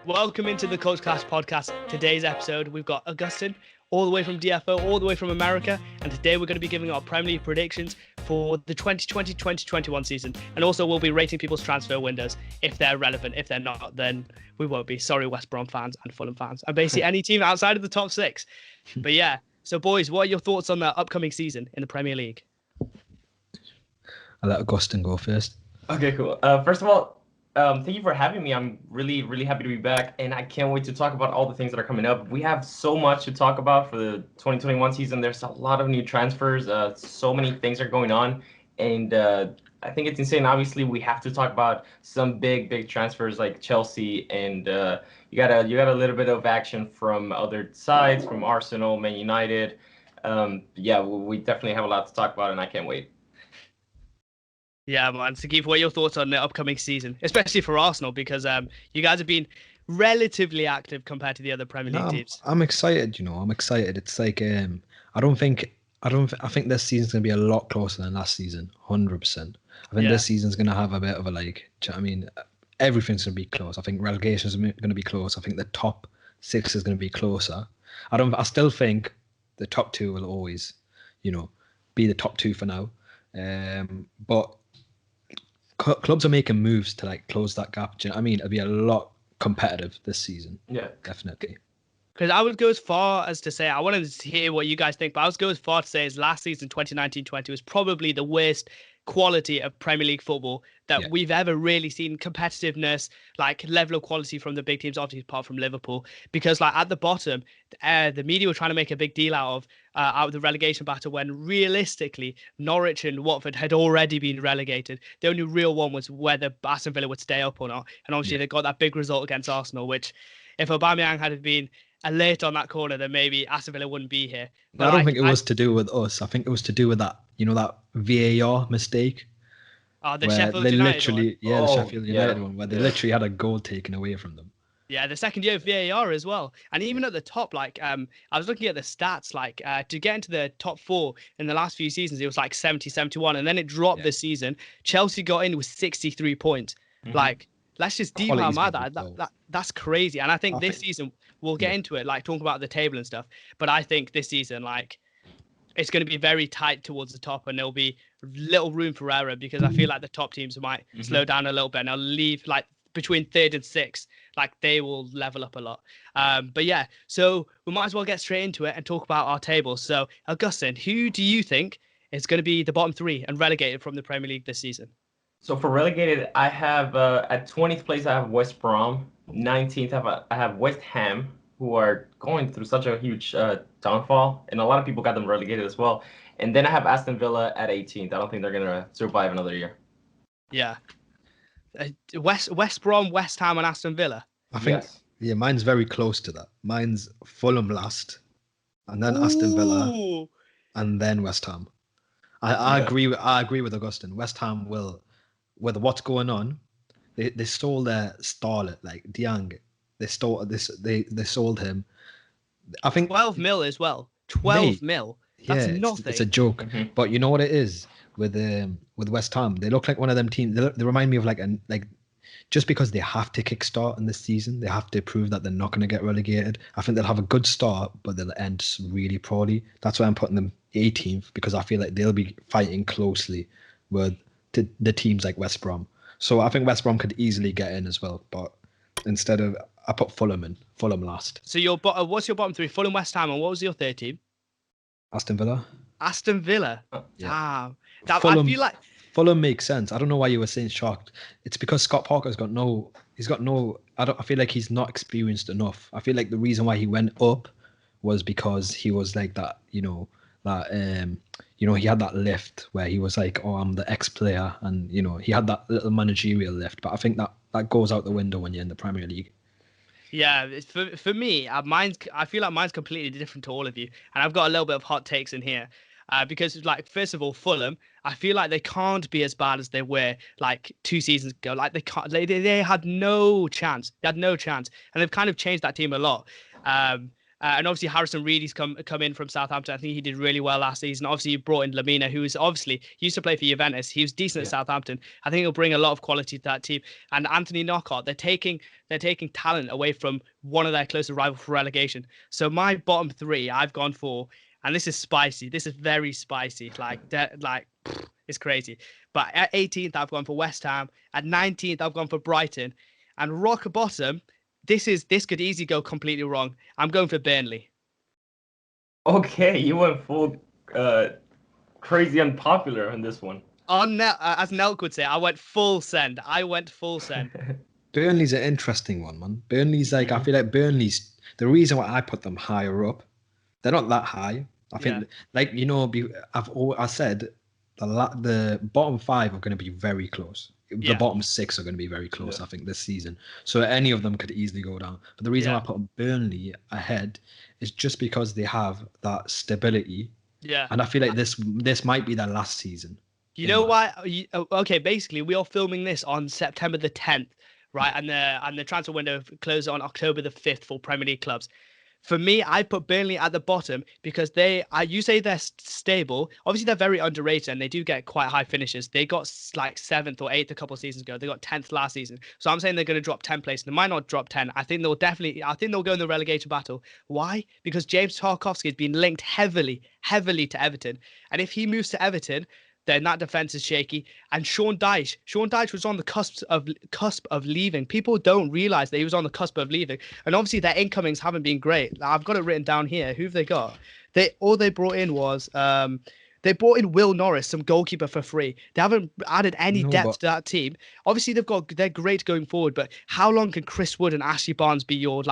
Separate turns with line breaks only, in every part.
Welcome into the Coach Class Podcast. Today's episode, we've got Agustin, all the way from DFO, all the way from America. And today we're going to be giving our Premier League predictions for the 2020-2021 season. And also we'll be rating people's transfer windows if they're relevant. If they're not, then we won't be. Sorry, West Brom fans and Fulham fans. And basically any team outside of the top six. But yeah, so boys, what are your thoughts on the upcoming season in the Premier League?
I'll let Agustin go first.
Okay, cool. First of all, thank you for having me. I'm really happy to be back, and I can't wait to talk about all the things that are coming up. We have so much to talk about for the 2021 season. There's a lot of new transfers. So many things are going on, and I think it's insane. Obviously, we have to talk about some big transfers like Chelsea, and you got a little bit of action from other sides, from Arsenal, Man United. Yeah, we definitely have a lot to talk about, and I can't wait.
Yeah, man. So, Keith, what are your thoughts on the upcoming season, especially for Arsenal? Because you guys have been relatively active compared to the other Premier League teams.
I'm excited. I'm excited. It's like I think this season's gonna be a lot closer than last season. 100%. I think this season's gonna have a bit of a like. I mean, everything's gonna be close. I think relegation's gonna be close. I think the top six is gonna be closer. I still think the top two will always, be the top two for now. But clubs are making moves to like close that gap. Do you know what I mean? It'll be a lot competitive this season.
Yeah,
definitely.
Because I would go as far as to say, I wanted to hear what you guys think, but I would go as far to say as last season, 2019-20, was probably the worst quality of Premier League football that we've ever really seen. Competitiveness, like level of quality from the big teams, obviously apart from Liverpool, because like at the bottom, the media were trying to make a big deal out of the relegation battle when realistically Norwich and Watford had already been relegated. The only real one was whether Aston Villa would stay up or not, and obviously they got that big result against Arsenal, which if Aubameyang had been alert on that corner, then maybe Aston Villa wouldn't be here.
But I don't think it was to do with us. I think it was to do with that, that VAR mistake.
Oh, the Sheffield United one.
The Sheffield United one, where they literally had a goal taken away from them.
Yeah, the second year of VAR as well. And even at the top, like I was looking at the stats, like to get into the top four in the last few seasons, it was like 70, 71. And then it dropped this season. Chelsea got in with 63 points. Mm-hmm. Like, let's just deep that's crazy. And I think this season we'll get into it, like talking about the table and stuff. But I think this season, like, it's going to be very tight towards the top, and there'll be little room for error because I feel like the top teams might slow down a little bit, and they'll leave like between third and sixth, like they will level up a lot. But yeah, so we might as well get straight into it and talk about our table. So Agustin, who do you think is going to be the bottom three and relegated from the Premier League this season?
So for relegated, I have at 20th place, I have West Brom. 19th, I have West Ham, who are going through such a huge downfall. And a lot of people got them relegated as well. And then I have Aston Villa at 18th. I don't think they're going to survive another year.
Yeah. West Brom, West Ham, and Aston Villa.
I think, mine's very close to that. Mine's Fulham last, and then Aston Villa, and then West Ham. I agree with Agustin. West Ham will, with what's going on, they stole their starlet, like Diang. They sold him. I think
12 mil as well. 12 mil. That's nothing.
It's a joke. Mm-hmm. But you know what it is with West Ham? They look like one of them teams. They remind me of like just because they have to kickstart in this season, they have to prove that they're not going to get relegated. I think they'll have a good start, but they'll end really poorly. That's why I'm putting them 18th, because I feel like they'll be fighting closely with the teams like West Brom. So I think West Brom could easily get in as well, but instead of, I put Fulham last.
So what's your bottom three? Fulham, West Ham, and what was your third team?
Aston Villa.
Aston Villa.
Yeah.
I feel like
Fulham makes sense. I don't know why you were saying shocked. It's because Scott Parker's got no. I feel like he's not experienced enough. I feel like the reason why he went up was because he was like that. He had that lift where he was like, "Oh, I'm the ex-player," and he had that little managerial lift. But I think that goes out the window when you're in the Premier League.
Yeah, for me, I feel like mine's completely different to all of you, and I've got a little bit of hot takes in here. Because, like, first of all, Fulham, I feel like they can't be as bad as they were like 2 seasons ago. Like they had no chance. They had no chance, and they've kind of changed that team a lot. And obviously Harrison Reedy's come in from Southampton. I think he did really well last season. Obviously you brought in Lamina, who is obviously he used to play for Juventus. He was decent at Southampton. I think he'll bring a lot of quality to that team. And Anthony Knockaert, they're taking talent away from one of their closest rivals for relegation. So my bottom three I've gone for, and this is spicy. This is very spicy. It's crazy. But at 18th I've gone for West Ham. At 19th I've gone for Brighton. And rock bottom, this could easily go completely wrong. I'm going for Burnley.
Okay, you went full crazy unpopular on this one.
As Nelk would say, I went full send.
Burnley's an interesting one, man. Burnley's I feel like Burnley's the reason why I put them higher up. They're not that high. I think, I said the bottom five are going to be very close. The bottom six are going to be very close, I think, this season. So any of them could easily go down. But the reason why I put Burnley ahead is just because they have that stability. Yeah. And I feel like this might be their last season.
You know why? Okay, basically, we are filming this on September the 10th, right? And the transfer window closes on October the 5th for Premier League clubs. For me, I put Burnley at the bottom because you say they're stable. Obviously, they're very underrated and they do get quite high finishes. They got like 7th or 8th a couple of seasons ago. They got 10th last season. So I'm saying they're going to drop 10 places. They might not drop 10. I think they'll go in the relegation battle. Why? Because James Tarkowski has been linked heavily to Everton. And if he moves to Everton, then that defense is shaky. And Sean Dyche was on the cusp of leaving. People don't realize that he was on the cusp of leaving. And obviously their incomings haven't been great. I've got it written down here. Who have they got? All they brought in was they brought in Will Norris, some goalkeeper, for free. They haven't added any depth to that team. Obviously they're great going forward, but how long can Chris Wood and Ashley Barnes be your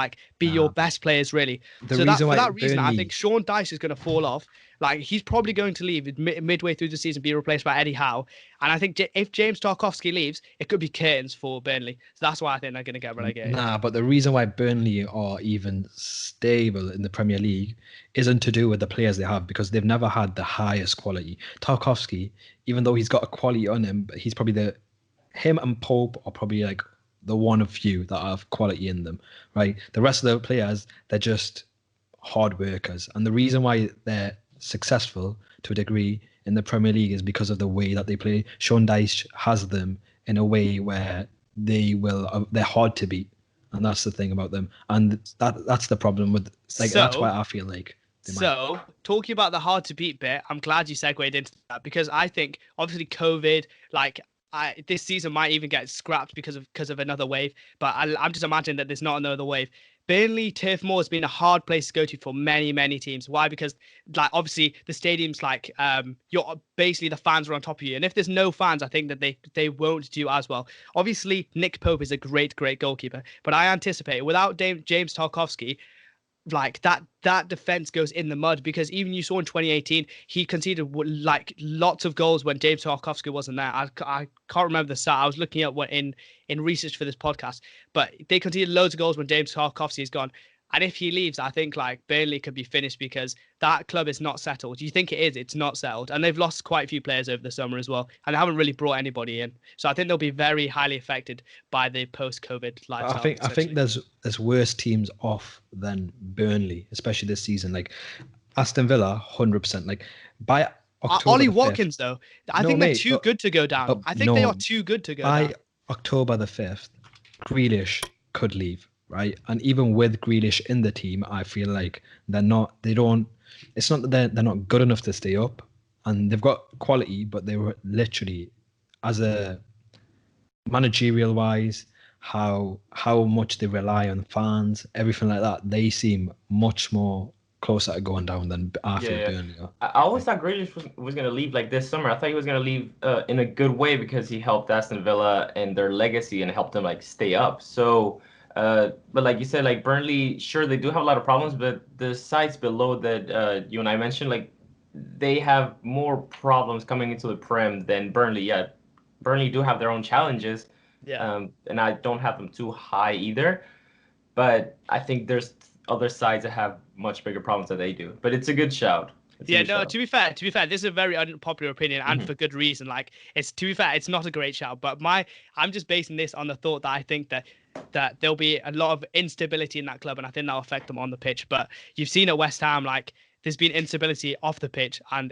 best players really? For that reason, I think Sean Dyche is going to fall off. Like, he's probably going to leave midway through the season, be replaced by Eddie Howe. And I think if James Tarkowski leaves, it could be curtains for Burnley. So that's why I think they're going to get relegated.
Nah, but the reason why Burnley are even stable in the Premier League isn't to do with the players they have, because they've never had the highest quality. Tarkowski, even though he's got a quality on him, but he's probably him and Pope are probably like the one of few that have quality in them, right? The rest of the players, they're just hard workers. And the reason why they're successful to a degree in the Premier League is because of the way that they play. Sean Dyche has them in a way where they're hard to beat, and that's the thing about them. And that's the problem with that's why I feel like.
Talking about the hard to beat bit, I'm glad you segued into that, because I think obviously COVID, this season might even get scrapped because of another wave. But I'm just imagining that there's not another wave. Burnley Turf Moor has been a hard place to go to for many, many teams. Why? Because obviously the stadium's you're basically, the fans are on top of you. And if there's no fans, I think that they won't do as well. Obviously, Nick Pope is a great, great goalkeeper. But I anticipate without James Tarkowski, that defense goes in the mud, because even you saw in 2018 he conceded lots of goals when James Tarkowski wasn't there. I can't remember the stat. I was looking at what in research for this podcast, but they conceded loads of goals when James Tarkowski is gone. And if he leaves, I think Burnley could be finished, because that club is not settled. You think it is? It's not settled. And they've lost quite a few players over the summer as well. And they haven't really brought anybody in. So I think they'll be very highly affected by the post-COVID lifestyle.
I think there's worse teams off than Burnley, especially this season. Like Aston Villa, 100%. Like by October
Ollie Watkins, though, I think they're too good to go down. I think they are too good to go down.
By October the 5th, Grealish could leave. Right, and even with Grealish in the team, I feel like it's not that they're not good enough to stay up, and they've got quality, but they were literally, as a managerial wise, how much they rely on fans, everything like that, they seem much more closer to going down than I feel Burnley are.
I always thought Grealish was going to leave this summer. I thought he was going to leave in a good way, because he helped Aston Villa and their legacy and helped them stay up. So. But like you said, Burnley, sure, they do have a lot of problems, but the sides below that you and I mentioned, they have more problems coming into the Prem than Burnley. Yeah, Burnley do have their own challenges, and I don't have them too high either. But I think there's other sides that have much bigger problems than they do. But it's a good shout.
To be fair, this is a very unpopular opinion, and for good reason. To be fair, it's not a great shout, but I'm just basing this on the thought that I think that that there'll be a lot of instability in that club, and I think that'll affect them on the pitch. But you've seen at West Ham, like there's been instability off the pitch, and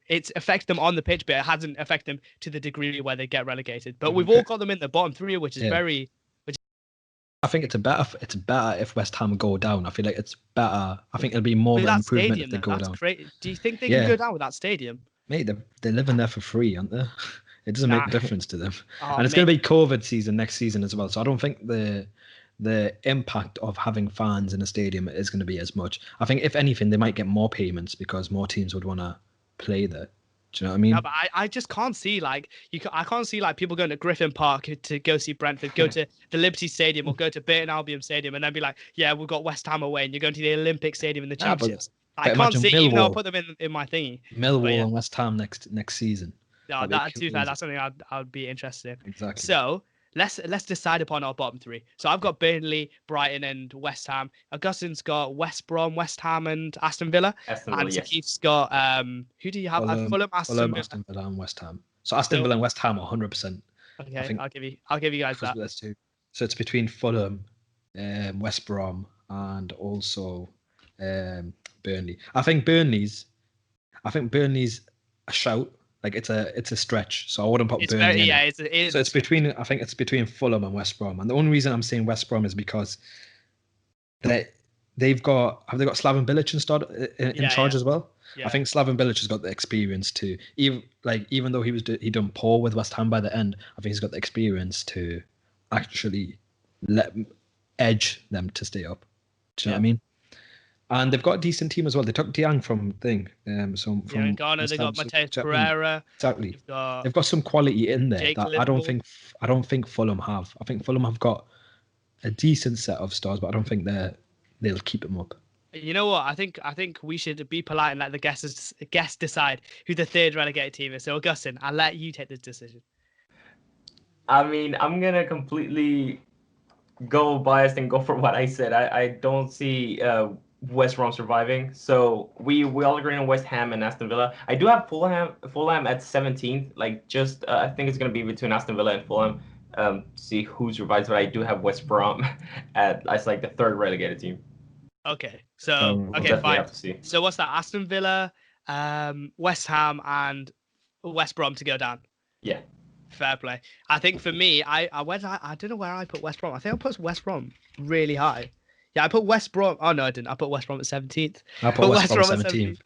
it's affected them on the pitch, but it hasn't affected them to the degree where they get relegated. But we've all got them in the bottom three, which is very.
I think it's better if West Ham go down. I feel like it's better. I think it'll be more of an improvement if they go down.
Do you think they can go down with that stadium?
Mate, they're living there for free, aren't they? It doesn't make a difference to them.
Oh,
and it's going to be COVID season next season as well. So I don't think the impact of having fans in a stadium is going to be as much. I think if anything, they might get more payments because more teams would want to play there. Do you know what I mean?
No, but I just can't see I can't see like people going to Griffin Park to go see Brentford, go to the Liberty Stadium or go to Burton Albion Stadium and then be like, yeah, we've got West Ham away and you're going to the Olympic Stadium in the Championships. I can't see, even though I'll put them in my thingy.
Millwall and West Ham next season.
No, that's something I'd be interested in.
Exactly.
So let's decide upon our bottom three. So I've got Burnley, Brighton, and West Ham. Augustin's got West Brom, West Ham, and Aston Villa. And Keith's got who do you have? Fulham, Aston
Villa, and West Ham. So Aston Villa and West Ham are 100%.
Okay, I'll give you guys that.
That's two. So it's between Fulham, West Brom, and also Burnley. I think Burnley's a shout. Like it's a stretch, so I wouldn't put Burnley. So it's between. I think it's between Fulham and West Brom, and the only reason I'm saying West Brom is because they've got Slaven Bilic in charge as well. Yeah. I think Slaven Bilic has got the experience to even though he done poor with West Ham by the end. I think he's got the experience to actually edge them to stay up. Do you know what I mean? And they've got a decent team as well. They took Diang from
Ghana. They got Mateus Pereira.
Exactly. They've got some quality in there that I don't think Fulham have. I think Fulham have got a decent set of stars, but I don't think they'll keep them up.
You know what? I think we should be polite and let the guests decide who the third relegated team is. So Agustin, I'll let you take this decision.
I mean, I'm gonna completely go biased and go for what I said. I don't see West Brom surviving, so we all agree on West Ham and Aston Villa. I do have Fulham at 17th. I think it's gonna be between Aston Villa and Fulham. See who survives, but I do have West Brom as like the third relegated team.
Okay, so fine. So what's that? Aston Villa, West Ham, and West Brom to go down.
Yeah.
Fair play. I think for me, I don't know where I put West Brom. I think I put West Brom really high. Yeah, I put West Brom. Oh no, I didn't. I put West Brom at 17th.
I put West Brom at 17th.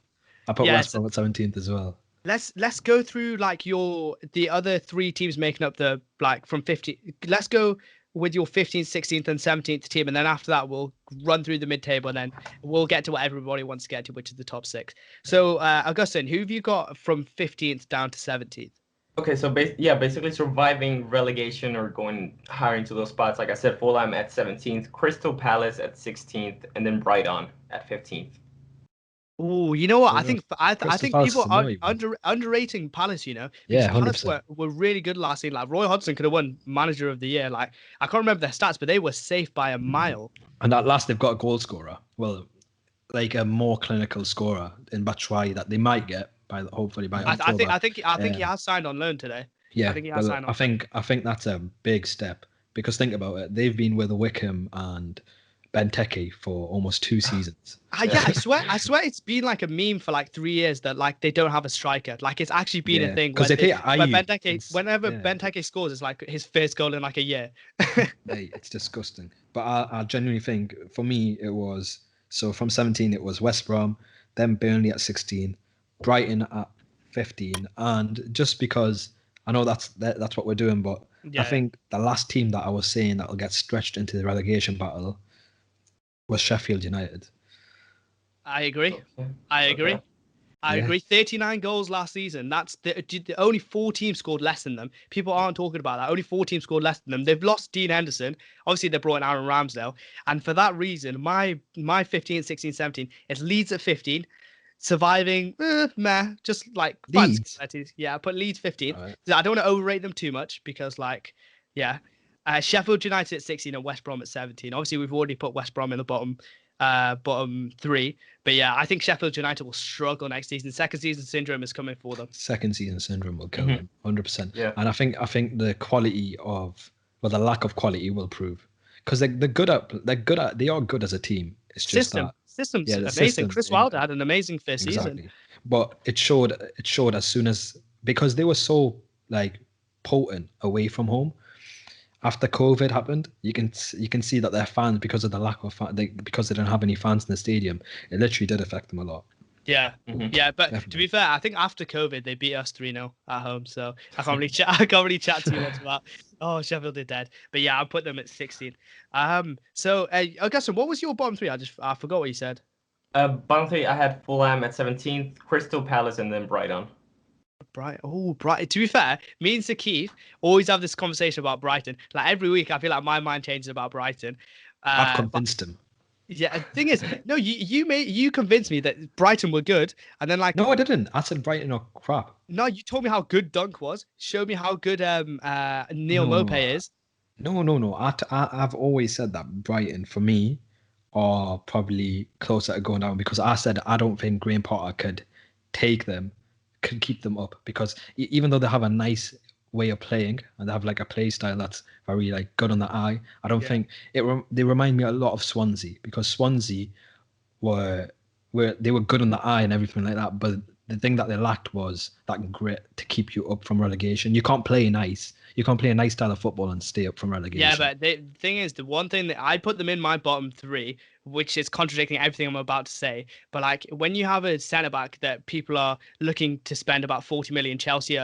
I put West Brom at 17th as well.
Let's go through like the other three teams making up the from 50. Let's go with your 15th, 16th, and 17th team, and then after that we'll run through the mid-table, and then we'll get to what everybody wants to get to, which is the top six. So, Augustin, who have you got from 15th down to 17th?
Okay, so basically surviving relegation or going higher into those spots. Like I said, Fulham at 17th, Crystal Palace at 16th, and then Brighton at 15th.
Oh, you know what? I think people are underrating Palace. You know,
yeah,
Palace were really good last season. Like Roy Hodgson could have won Manager of the Year. Like I can't remember their stats, but they were safe by a mile.
And at last, they've got a goal scorer. Well, like a more clinical scorer in Batshuayi that they might get hopefully by October.
I think he has signed on loan today.
Yeah, I think that's a big step because think about it. They've been with Wickham and Benteke for almost 2 seasons.
Yeah, I swear it's been like a meme for like 3 years that like they don't have a striker. Like it's actually been a thing. Because whenever Benteke scores, it's like his first goal in like a year.
Mate, it's disgusting. But I genuinely think for me it was from 17 it was West Brom, then Burnley at 16, Brighton at 15, and just because I know that's what we're doing, but I think the last team that I was saying that will get stretched into the relegation battle was Sheffield United.
I agree. I agree. 39 goals last season. That's the only 4 teams scored less than them. People aren't talking about that. Only 4 teams scored less than them. They've lost Dean Henderson. Obviously, they brought in Aaron Ramsdale. And for that reason, my 15, 16, 17 is Leeds at 15. Surviving, just like
Leeds.
Yeah, I put Leeds 15. Right. I don't want to overrate them too much because, Sheffield United at 16 and West Brom at 17. Obviously, we've already put West Brom in the bottom 3. But yeah, I think Sheffield United will struggle next season. Second season syndrome is coming for them.
Second season syndrome will kill them, 100%. Yeah. And I think the quality the lack of quality will prove because they are good as a team. It's just that
System's
the
amazing.
systems
Chris Wilder had an amazing first season.
exactly, but it showed as soon as, because they were so like potent away from home. After COVID happened, you can see that their fans, because of the lack of because they don't have any fans in the stadium, it literally did affect them a lot.
Yeah, yeah, but
Definitely.
to be fair, I think after COVID they beat us 3-0 at home, so I can't really chat too much about. Oh, Sheffield are dead, but yeah, I'll put them at 16. So Augustin, what was your bottom three? I forgot what you said.
Bottom three, I had Fulham at 17th, Crystal Palace, and then Brighton.
Brighton. To be fair, me and Sakif always have this conversation about Brighton. Like every week, I feel like my mind changes about Brighton.
I've convinced him.
Yeah, the thing is, no, you convinced me that Brighton were good, and then like
No, I didn't. I said Brighton are crap.
no, you told me how good Dunk was. Show me how good Neil
No,
Maupay is.
No. I've always said that Brighton, for me, are probably closer to going down, because I said I don't think Graham Potter could keep them up, because even though they have a nice way of playing and they have like a play style that's very like good on the eye, I don't think they remind me a lot of Swansea, because Swansea were good on the eye and everything like that, but the thing that they lacked was that grit to keep you up from relegation. You can't play nice. You can't play a nice style of football and stay up from relegation.
Yeah, but the thing is, the one thing that I put them in my bottom three, which is contradicting everything I'm about to say, but like when you have a centre back that people are looking to spend about 40 million, Chelsea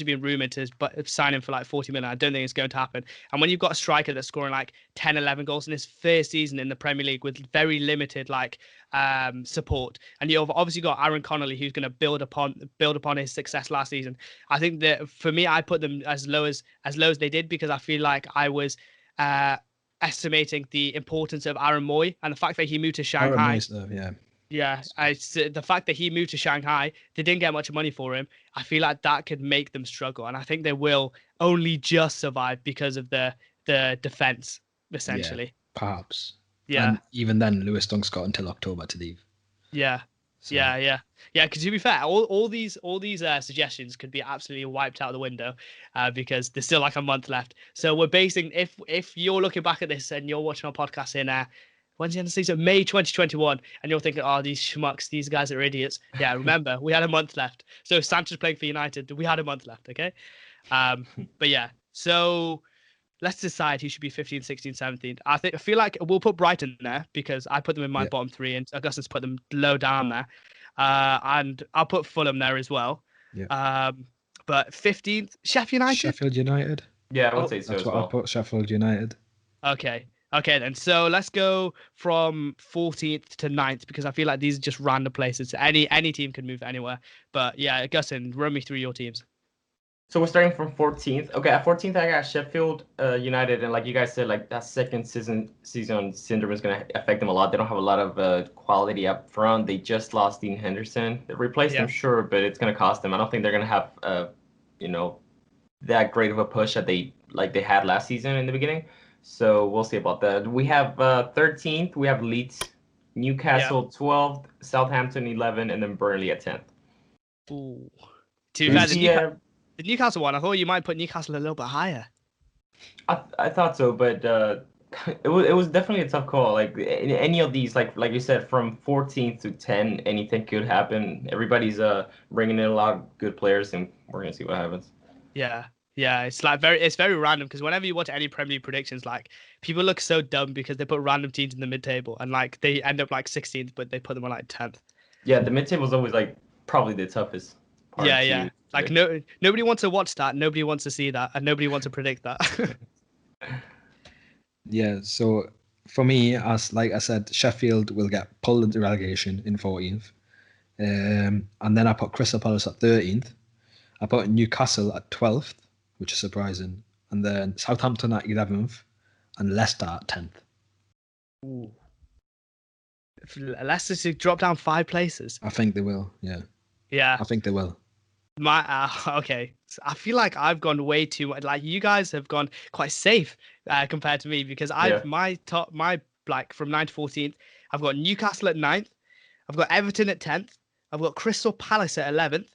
being rumoured to sign him for like 40 million, I don't think it's going to happen. And when you've got a striker that's scoring like 10, 11 goals in his first season in the Premier League with very limited like support, and you've obviously got Aaron Connolly who's going to build upon his success last season. I think that for me, I put them as low as they did, because I feel like I was estimating the importance of Aaron Moy and the fact that he moved to Shanghai. The fact that he moved to Shanghai, they didn't get much money for him. I feel like that could make them struggle, and I think they will only just survive because of the defense, essentially.
Yeah, perhaps.
Yeah.
And even then, Lewis Dunk's got until October to leave.
Yeah. So. Yeah. Because to be fair, all these suggestions could be absolutely wiped out the window, because there's still like a month left. So we're basing, if you're looking back at this and you're watching our podcast in when's the end of the season? May 2021, and you're thinking, oh, these schmucks, these guys are idiots. Yeah, remember, we had a month left. So if Sanchez playing for United, we had a month left. Okay. But yeah, so let's decide who should be 15th, 16th, 17th. I feel like we'll put Brighton there, because I put them in my bottom three, and Augustin's put them low down there. And I'll put Fulham there as well.
Yeah.
But 15th, Sheffield United.
Yeah, I would say so.
That's what I put, Sheffield United.
Okay then. So let's go from 14th to 9th, because I feel like these are just random places. Any team can move anywhere. But yeah, Augustin, run me through your teams.
So we're starting from 14th. Okay, at 14th, I got Sheffield United. And like you guys said, like that second season syndrome is going to affect them a lot. They don't have a lot of quality up front. They just lost Dean Henderson. They replaced him, sure, but it's going to cost them. I don't think they're going to have, that great of a push that they had last season in the beginning. So we'll see about that. We have 13th. We have Leeds, Newcastle 12th, Southampton 11, and then Burnley at 10th.
Ooh. Too bad. The Newcastle one, I thought you might put Newcastle a little bit higher.
I thought so, but it was definitely a tough call. Like in any of these, like you said, from 14th to 10, anything could happen. Everybody's bringing in a lot of good players, and we're gonna see what happens.
Yeah, it's like very random, because whenever you watch any Premier League predictions, like people look so dumb because they put random teams in the mid-table, and like they end up like 16th, but they put them on like 10th.
Yeah, the mid-table is always like probably the toughest part.
Yeah. Like nobody wants to watch that, nobody wants to see that, and nobody wants to predict that.
Yeah, so for me, as like I said, Sheffield will get pulled into relegation in 14th. And then I put Crystal Palace at 13th. I put Newcastle at 12th, which is surprising. And then Southampton at 11th and Leicester at 10th.
Ooh. Leicester should drop down 5 places.
I think they will, yeah.
Yeah.
I think they will.
Okay. So I feel like I've gone way too much. Like you guys have gone quite safe compared to me, because my from 9 to 14th, I've got Newcastle at 9th, I've got Everton at 10th, I've got Crystal Palace at 11th,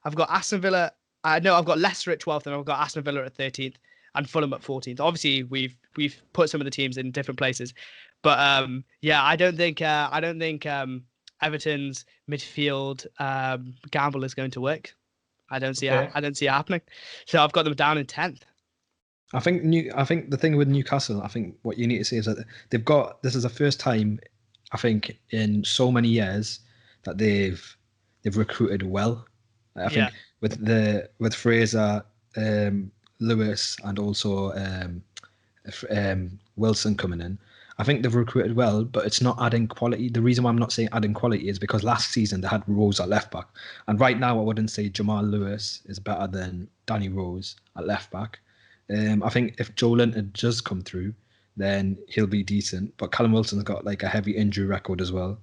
I've got Aston Villa. I've got Leicester at 12th, and I've got Aston Villa at 13th. and Fulham at 14th. Obviously, we've put some of the teams in different places, but yeah, I don't think Everton's midfield gamble is going to work. I don't see it happening. So I've got them down in 10th.
I think the thing with Newcastle, I think what you need to say is that this is the first time, I think, in so many years that they've recruited well. I think with Fraser, Lewis, and also Wilson coming in, I think they've recruited well, but it's not adding quality. The reason why I'm not saying adding quality is because last season they had Rose at left back, and right now I wouldn't say Jamal Lewis is better than Danny Rose at left back. I think if Joe Linton does come through, then he'll be decent. But Callum Wilson's got like a heavy injury record as well,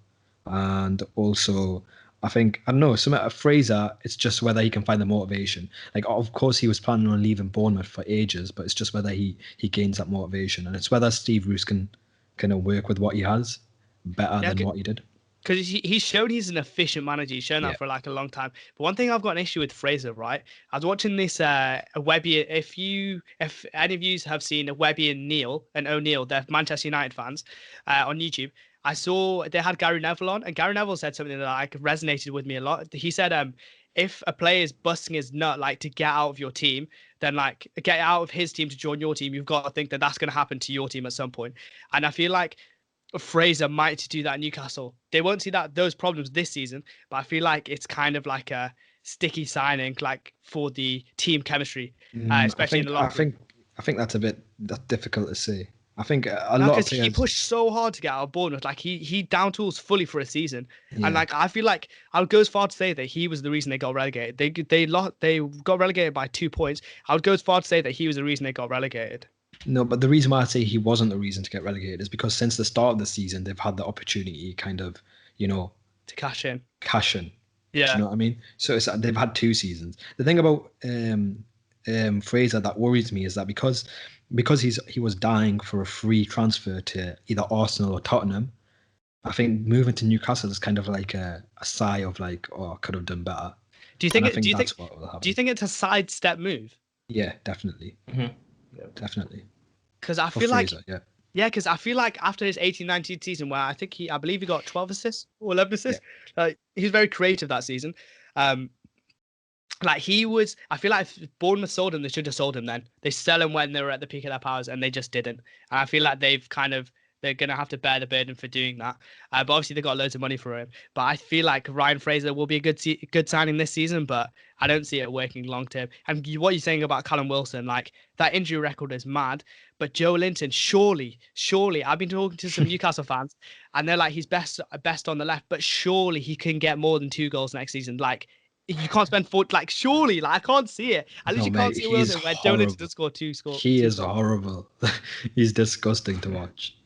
and also I don't know, some of Fraser, it's just whether he can find the motivation. Like, of course, he was planning on leaving Bournemouth for ages, but it's just whether he gains that motivation, and it's whether Steve Bruce can kind of work with what he has better than what he did.
Because he's shown he's an efficient manager. He's shown that for like a long time. But one thing I've got an issue with Fraser, right? I was watching this Webby. If any of you have seen Webby and O'Neill, they're Manchester United fans, on YouTube. I saw they had Gary Neville on, and Gary Neville said something that like resonated with me a lot. He said, if a player is busting his nut like to get out of your team, then like get out of his team to join your team, you've got to think that that's going to happen to your team at some point. And I feel like Fraser might do that at Newcastle. They won't see those problems this season, but I feel like it's kind of like a sticky signing, like for the team chemistry, especially in the locker room.
I think that's difficult to say. I think a lot of players...
he pushed so hard to get out of Bournemouth. Like he down tools fully for a season, and like I feel like I would go as far to say that he was the reason they got relegated. They got relegated by 2 points. I would go as far to say that he was the reason they got relegated.
No, but the reason why I say he wasn't the reason to get relegated is because since the start of the season, they've had the opportunity kind of, to
cash in.
Yeah. Do you know what I mean? So they've had 2 seasons. The thing about Fraser that worries me is that because he was dying for a free transfer to either Arsenal or Tottenham, I think moving to Newcastle is kind of like a sigh of like, oh, I could have done better.
Do you think it's a sidestep move?
Yeah, definitely.
Mm-hmm.
Yeah. Definitely.
Because I feel like because I feel like after his 18-19 season, where I believe he got 12 assists or 11 assists, he was very creative that season. Like I feel like if Bournemouth sold him, they should have sold him then. They sell him when they were at the peak of their powers, and they just didn't. And I feel like they're going to have to bear the burden for doing that. But obviously, they got loads of money for him. But I feel like Ryan Fraser will be a good signing this season, but I don't see it working long term. And what you're saying about Callum Wilson, like that injury record is mad. But Joe Linton, surely, I've been talking to some Newcastle fans, and they're like, he's best on the left, but surely he can get more than 2 goals next season. Like, you can't spend 4, like, surely, like, I can't see it. At least you can't see a world where Joe Linton does score 2 scores.
He is horrible. He's disgusting to watch.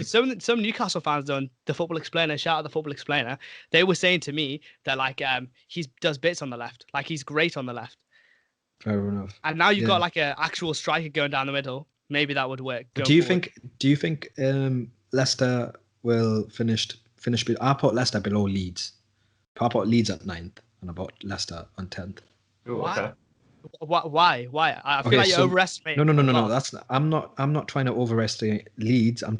Some Newcastle fans on the Football Explainer, shout out the Football Explainer, they were saying to me that like he does bits on the left, like he's great on the left.
Fair enough.
And now you've got like an actual striker going down the middle. Maybe that would work.
Do you think Leicester will finish? I put Leicester below Leeds. I put Leeds at 9th, and I put Leicester on 10th.
Ooh, okay.
Why? I feel like you're overestimating.
No. I'm not trying to overestimate Leeds. I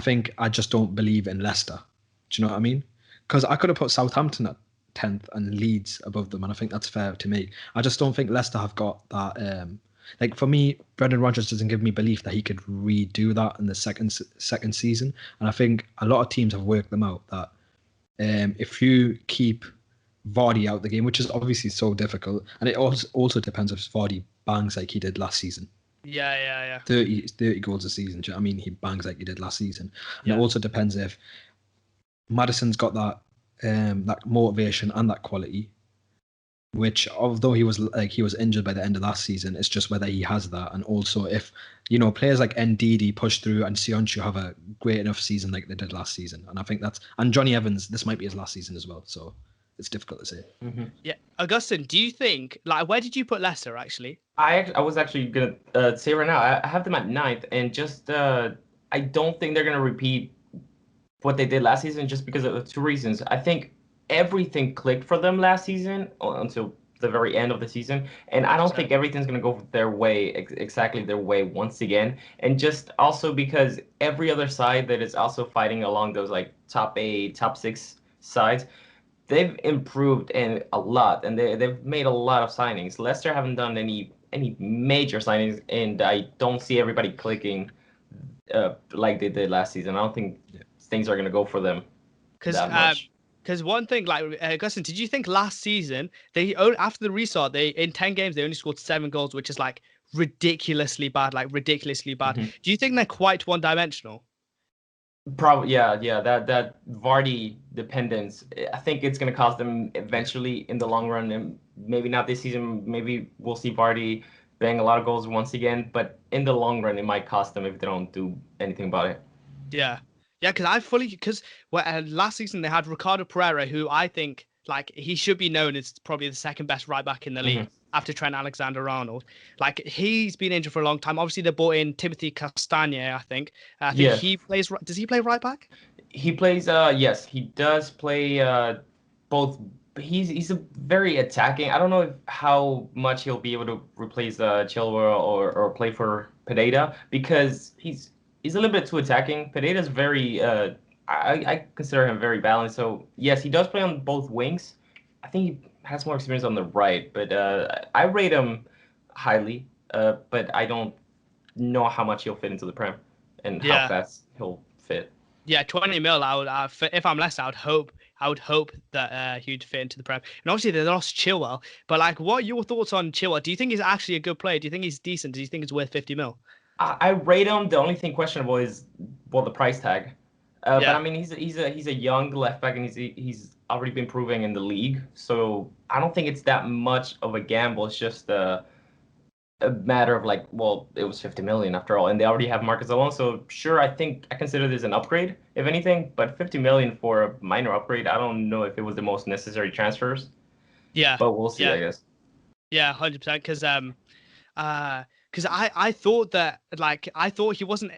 think I just don't believe in Leicester. Do you know what I mean? Because I could have put Southampton at 10th and Leeds above them, and I think that's fair to me. I just don't think Leicester have got that. Like for me, Brendan Rodgers doesn't give me belief that he could redo that in the second season, and I think a lot of teams have worked them out that if you keep Vardy out the game, which is obviously so difficult, and it also depends if Vardy bangs like he did last season.
Yeah.
30 goals a season. Do you know what I mean? He bangs like he did last season. And it also depends if Maddison's got that motivation and that quality, which although he was injured by the end of last season, it's just whether he has that. And also if, players like Ndidi push through and Sionchu have a great enough season like they did last season. And I think and Johnny Evans, this might be his last season as well. So it's difficult to say.
Mm-hmm.
Yeah. Augustin, do you think, like, where did you put Leicester actually?
I was actually going to say right now, I have them at 9th, and just I don't think they're going to repeat what they did last season just because of 2 reasons. I think everything clicked for them last season until the very end of the season. And I don't think everything's going to go their way, exactly their way once again. And just also because every other side that is also fighting along those like top 8, top 6 sides, they've improved a lot, and they've made a lot of signings. Leicester haven't done any major signings, and I don't see everybody clicking like they did last season. I don't think things are going to go for them that much.
Because one thing, like Agustin, did you think last season after the restart, they in 10 games they only scored 7 goals, which is like ridiculously bad,
Mm-hmm.
Do you think they're quite one-dimensional?
Probably, yeah. That Vardy dependence, I think it's going to cost them eventually in the long run, and maybe not this season. Maybe we'll see Vardy bang a lot of goals once again, but in the long run, it might cost them if they don't do anything about it.
Yeah, because last season they had Ricardo Pereira, who I think like he should be known as probably the second best right back in the league after Trent Alexander-Arnold. Like he's been injured for a long time. Obviously they brought in Timothy Castagne. I think he plays. Does he play right back?
He plays. Yes, he does play. Both. He's a very attacking. I don't know how much he'll be able to replace Chilwell or play for Pineda, because he's a little bit too attacking. Pineda's very. I consider him very balanced. So yes, he does play on both wings. I think he has more experience on the right, but I rate him highly. But I don't know how much he'll fit into the Prem and how fast he'll fit.
Yeah, 20 mil. I would, if I'm Leicester, I would hope that he'd fit into the Prem. And obviously they lost Chilwell, but like, what are your thoughts on Chilwell? Do you think he's actually a good player? Do you think he's decent? Do you think it's worth 50 mil?
I rate him. The only thing questionable is the price tag. But I mean, he's a young left back, and he's already been proving in the league. So I don't think it's that much of a gamble. It's just a matter of like, well, it was 50 million after all, and they already have Marcus Alonso. Sure, I think I consider this an upgrade, if anything, but 50 million for a minor upgrade, I don't know if it was the most necessary transfers.
Yeah,
but we'll see, I guess.
Yeah, 100%. Because I thought that I thought he wasn't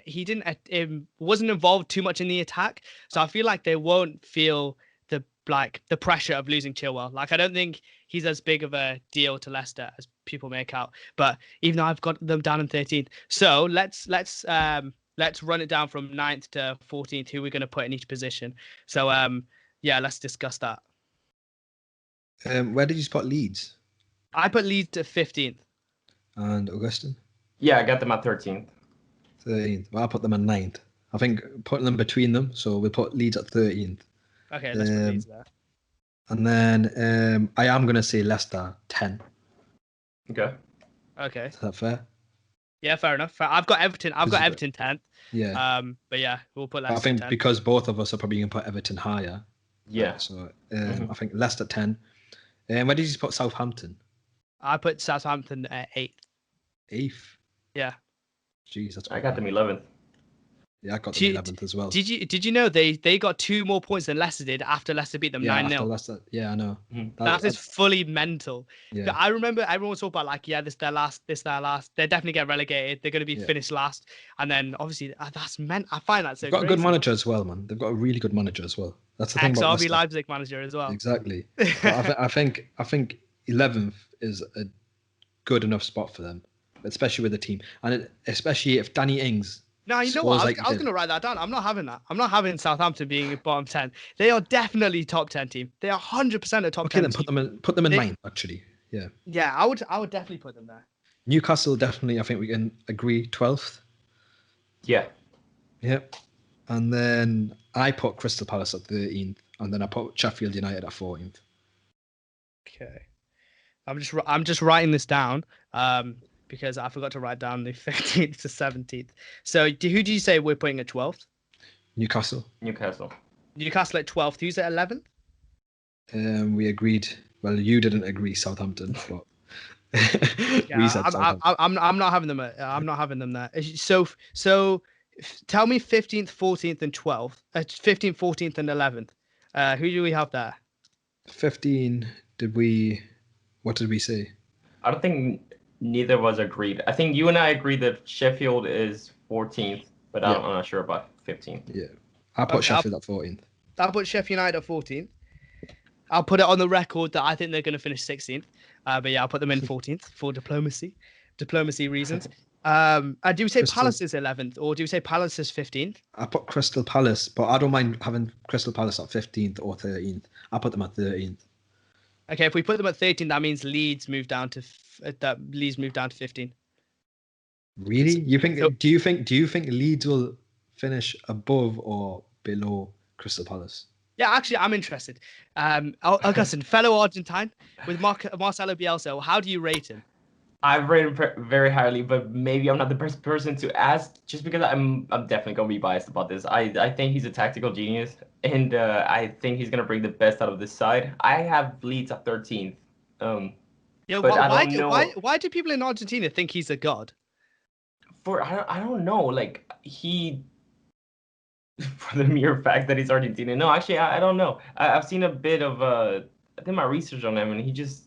involved too much in the attack, so I feel like they won't feel the pressure of losing Chilwell. Like I don't think he's as big of a deal to Leicester as people make out. But even though I've got them down in 13th, so let's run it down from 9th to 14th. Who we're going to put in each position. So let's discuss that.
Where did you spot Leeds?
I put Leeds to 15th.
And Agustin?
Yeah, I got them at 13th.
13th. Well, I put them at 9th. I think putting them between them, so we put Leeds at 13th.
Okay, let's put Leeds there.
And then I am going to say Leicester 10.
Okay.
Is that fair?
Yeah, fair enough. I've got Everton 10th.
Yeah.
But yeah, we'll put Leicester
I think
10th.
because both of us are probably going to put Everton higher.
Yeah.
So I think Leicester 10. Where did you put Southampton?
I put Southampton at 8th.
8th?
Yeah.
Jeez,
I got them 11th.
Yeah, I got them 11th as well.
Did you know they got 2 more points than Leicester did after Leicester beat them 9-0?
Yeah, I know.
That is fully mental.
Yeah.
I remember everyone was talking about this their last. They're definitely get relegated. They're going to be finished last, and then obviously that's meant. I find that so.
They've got
crazy.
a good manager as well, man. They've got a really good manager as well. That's the thing about
Leicester. Leipzig manager as well.
Exactly. But I think 11th is a good enough spot for them, especially with the team, and especially if Danny Ings.
No, you know what? I was going to write that down. I'm not having that. I'm not having Southampton being bottom 10. They are definitely top 10 team. They are 100% a top 10
then
team.
Put them in 9th, actually. Yeah.
Yeah, I would definitely put them there.
Newcastle, definitely, I think we can agree, 12th.
Yeah.
Yep. And then I put Crystal Palace at 13th, and then I put Sheffield United at 14th.
Okay. I'm just writing this down. Because I forgot to write down the 15th to 17th. So who do you say we're putting at 12th?
Newcastle
at 12th. Who's at 11th?
We agreed. Well, you didn't agree Southampton, but we said Southampton.
I'm not having them. I'm not having them there. So tell me 15th, 14th, and 12th. 15th, 14th, and 11th. Who do we have there? 15.
What did we say?
I don't think neither of us agreed. I think you and I agreed that Sheffield is 14th, but I'm not sure about 15th.
Yeah. I put Sheffield at 14th.
I put Sheffield United at 14th. I'll put it on the record that I think they're going to finish 16th. But yeah, I'll put them in 14th for diplomacy reasons. Do we say Palace is 11th, or do we say Palace is 15th?
I put Crystal Palace, but I don't mind having Crystal Palace at 15th or 13th. I put them at 13th.
Okay, if we put them at 13th, that means Leeds move down to 15.
Really? Do you think Leeds will finish above or below Crystal Palace?
Yeah, actually, I'm interested. Agustin, fellow Argentine with Marcelo Bielsa, how do you rate him?
I rate him very highly, but maybe I'm not the best person to ask, just because I'm definitely gonna be biased about this. I think he's a tactical genius, and I think he's gonna bring the best out of this side. I have Leeds at 13th.
Yeah,
but
why do people in Argentina think he's a god?
I don't know, like for the mere fact that he's Argentinian. No, actually, I don't know. I've seen a bit of I did my research on him, and he just.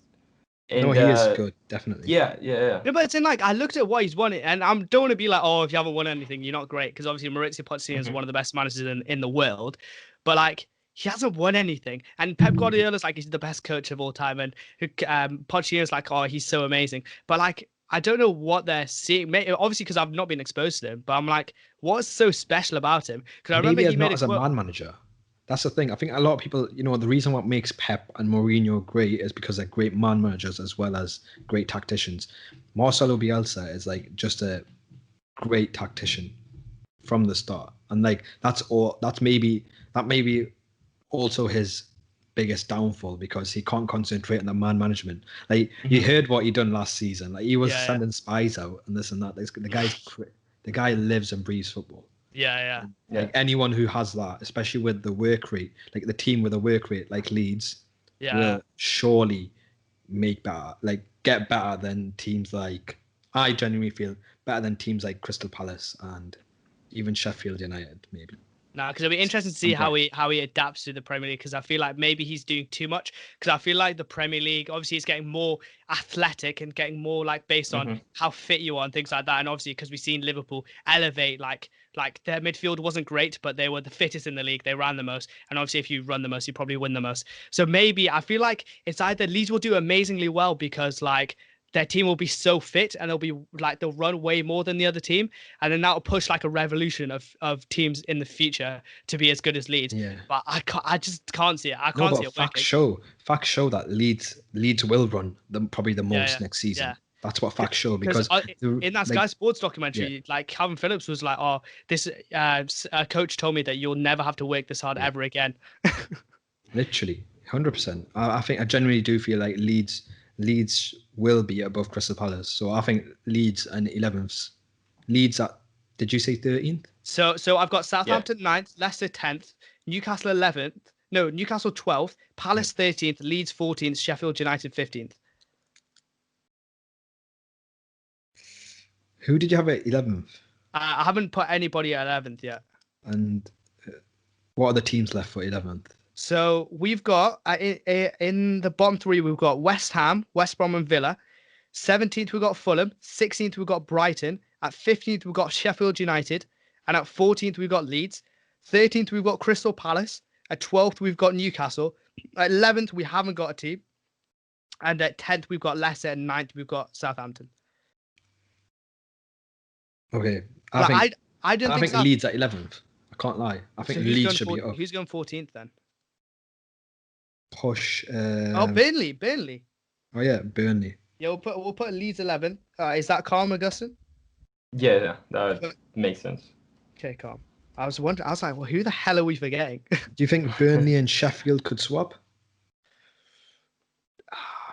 And,
he is good, definitely.
Yeah.
No, but it's in like I looked at what he's won, and I don't want to be like, oh, if you haven't won anything, you're not great, because obviously Maurizio Pochettino is one of the best managers in the world, but like he hasn't won anything, and Pep Guardiola's like he's the best coach of all time, and Pochettino's like, oh, he's so amazing, but like I don't know what they're seeing. Obviously, because I've not been exposed to him, but I'm like, what's so special about him? Because I remember he made
as a man manager. That's the thing. I think a lot of people, the reason what makes Pep and Mourinho great is because they're great man managers as well as great tacticians. Marcelo Bielsa is like just a great tactician from the start, and like that may be also his biggest downfall, because he can't concentrate on the man management. Like you heard what he done last season. Like he was sending spies out and this and that. The guy lives and breathes football.
Yeah.
Like anyone who has that, especially with the work rate, like the team with a work rate like Leeds, will surely get better than teams like, I genuinely feel better than teams like Crystal Palace and even Sheffield United, maybe.
No, because it'll be interesting to see how he adapts to the Premier League, because I feel like maybe he's doing too much, because I feel like the Premier League, obviously, is getting more athletic and getting more like based on how fit you are and things like that. And obviously, because we've seen Liverpool elevate, like their midfield wasn't great, but they were the fittest in the league. They ran the most. And obviously, if you run the most, you probably win the most. So maybe I feel like it's either Leeds will do amazingly well because like their team will be so fit and they'll run way more than the other team, and then that'll push like a revolution of teams in the future to be as good as Leeds.
Yeah.
But I just can't see it. I can't see it.
Facts show that Leeds will run probably the most next season. Yeah. That's what facts show, because
in that Sky Sports documentary, like Calvin Phillips was like, "Oh, this coach told me that you'll never have to work this hard ever again." Literally,
100%. I genuinely do feel like Leeds will be above Crystal Palace. So I think Leeds and 11th. Leeds at, did you say 13th?
So I've got Southampton 9th, Leicester 10th, Newcastle 11th. No, Newcastle 12th, Palace 13th, Leeds 14th, Sheffield United 15th.
Who did you have at 11th?
I haven't put anybody at 11th yet.
And what are the teams left for 11th?
So we've got in the bottom three, we've got West Ham, West Brom and Villa. 17th, we've got Fulham. 16th, we've got Brighton. At 15th, we've got Sheffield United. And at 14th, we've got Leeds. 13th, we've got Crystal Palace. At 12th, we've got Newcastle. At 11th, we haven't got a team. And at 10th, we've got Leicester. And 9th, we've got Southampton.
Okay.
I think
Leeds at 11th. I can't lie. I think Leeds should be up.
Who's going 14th then?
Push.
Burnley.
Oh yeah, Burnley.
Yeah, we'll put Leeds 11. Is that calm, Agustin?
Yeah, that makes sense.
Okay, calm. I was wondering. I was like, well, who the hell are we forgetting?
Do you think Burnley and Sheffield could swap?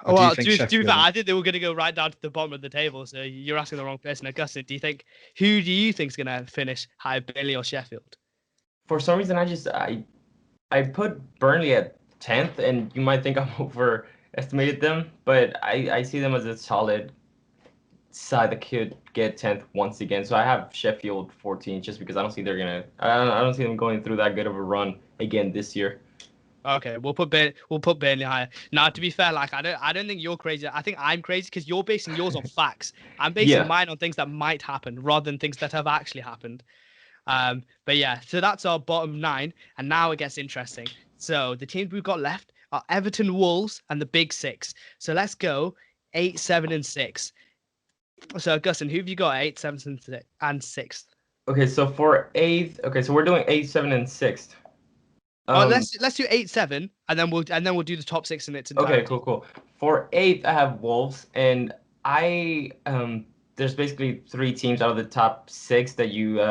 Well, to that, I think they were going to go right down to the bottom of the table. So you're asking the wrong person, Agustin. Who do you think is going to finish higher, Burnley or Sheffield?
For some reason, I put Burnley at 10th, and you might think I'm overestimated them, but I see them as a solid side that could get 10th once again. So I have Sheffield 14th, just because I don't see I don't see them going through that good of a run again this year.
Okay, we'll put Burnley higher. Now, to be fair, like I don't think you're crazy. I think I'm crazy because you're basing yours on facts. I'm basing mine on things that might happen rather than things that have actually happened. But yeah, so that's our bottom 9, and now it gets interesting. So the teams we've got left are Everton, Wolves, and the Big Six. So let's go 8, 7, and 6. So Augustin, who have you got? 8, 7, and 6th.
Okay, so for 8th, okay, so we're doing 8, 7, and 6th.
Let's do 8, 7, and then we'll do the top 6 in its entirety.
Okay, cool. For 8th, I have Wolves, and I there's basically 3 teams out of the top 6 that you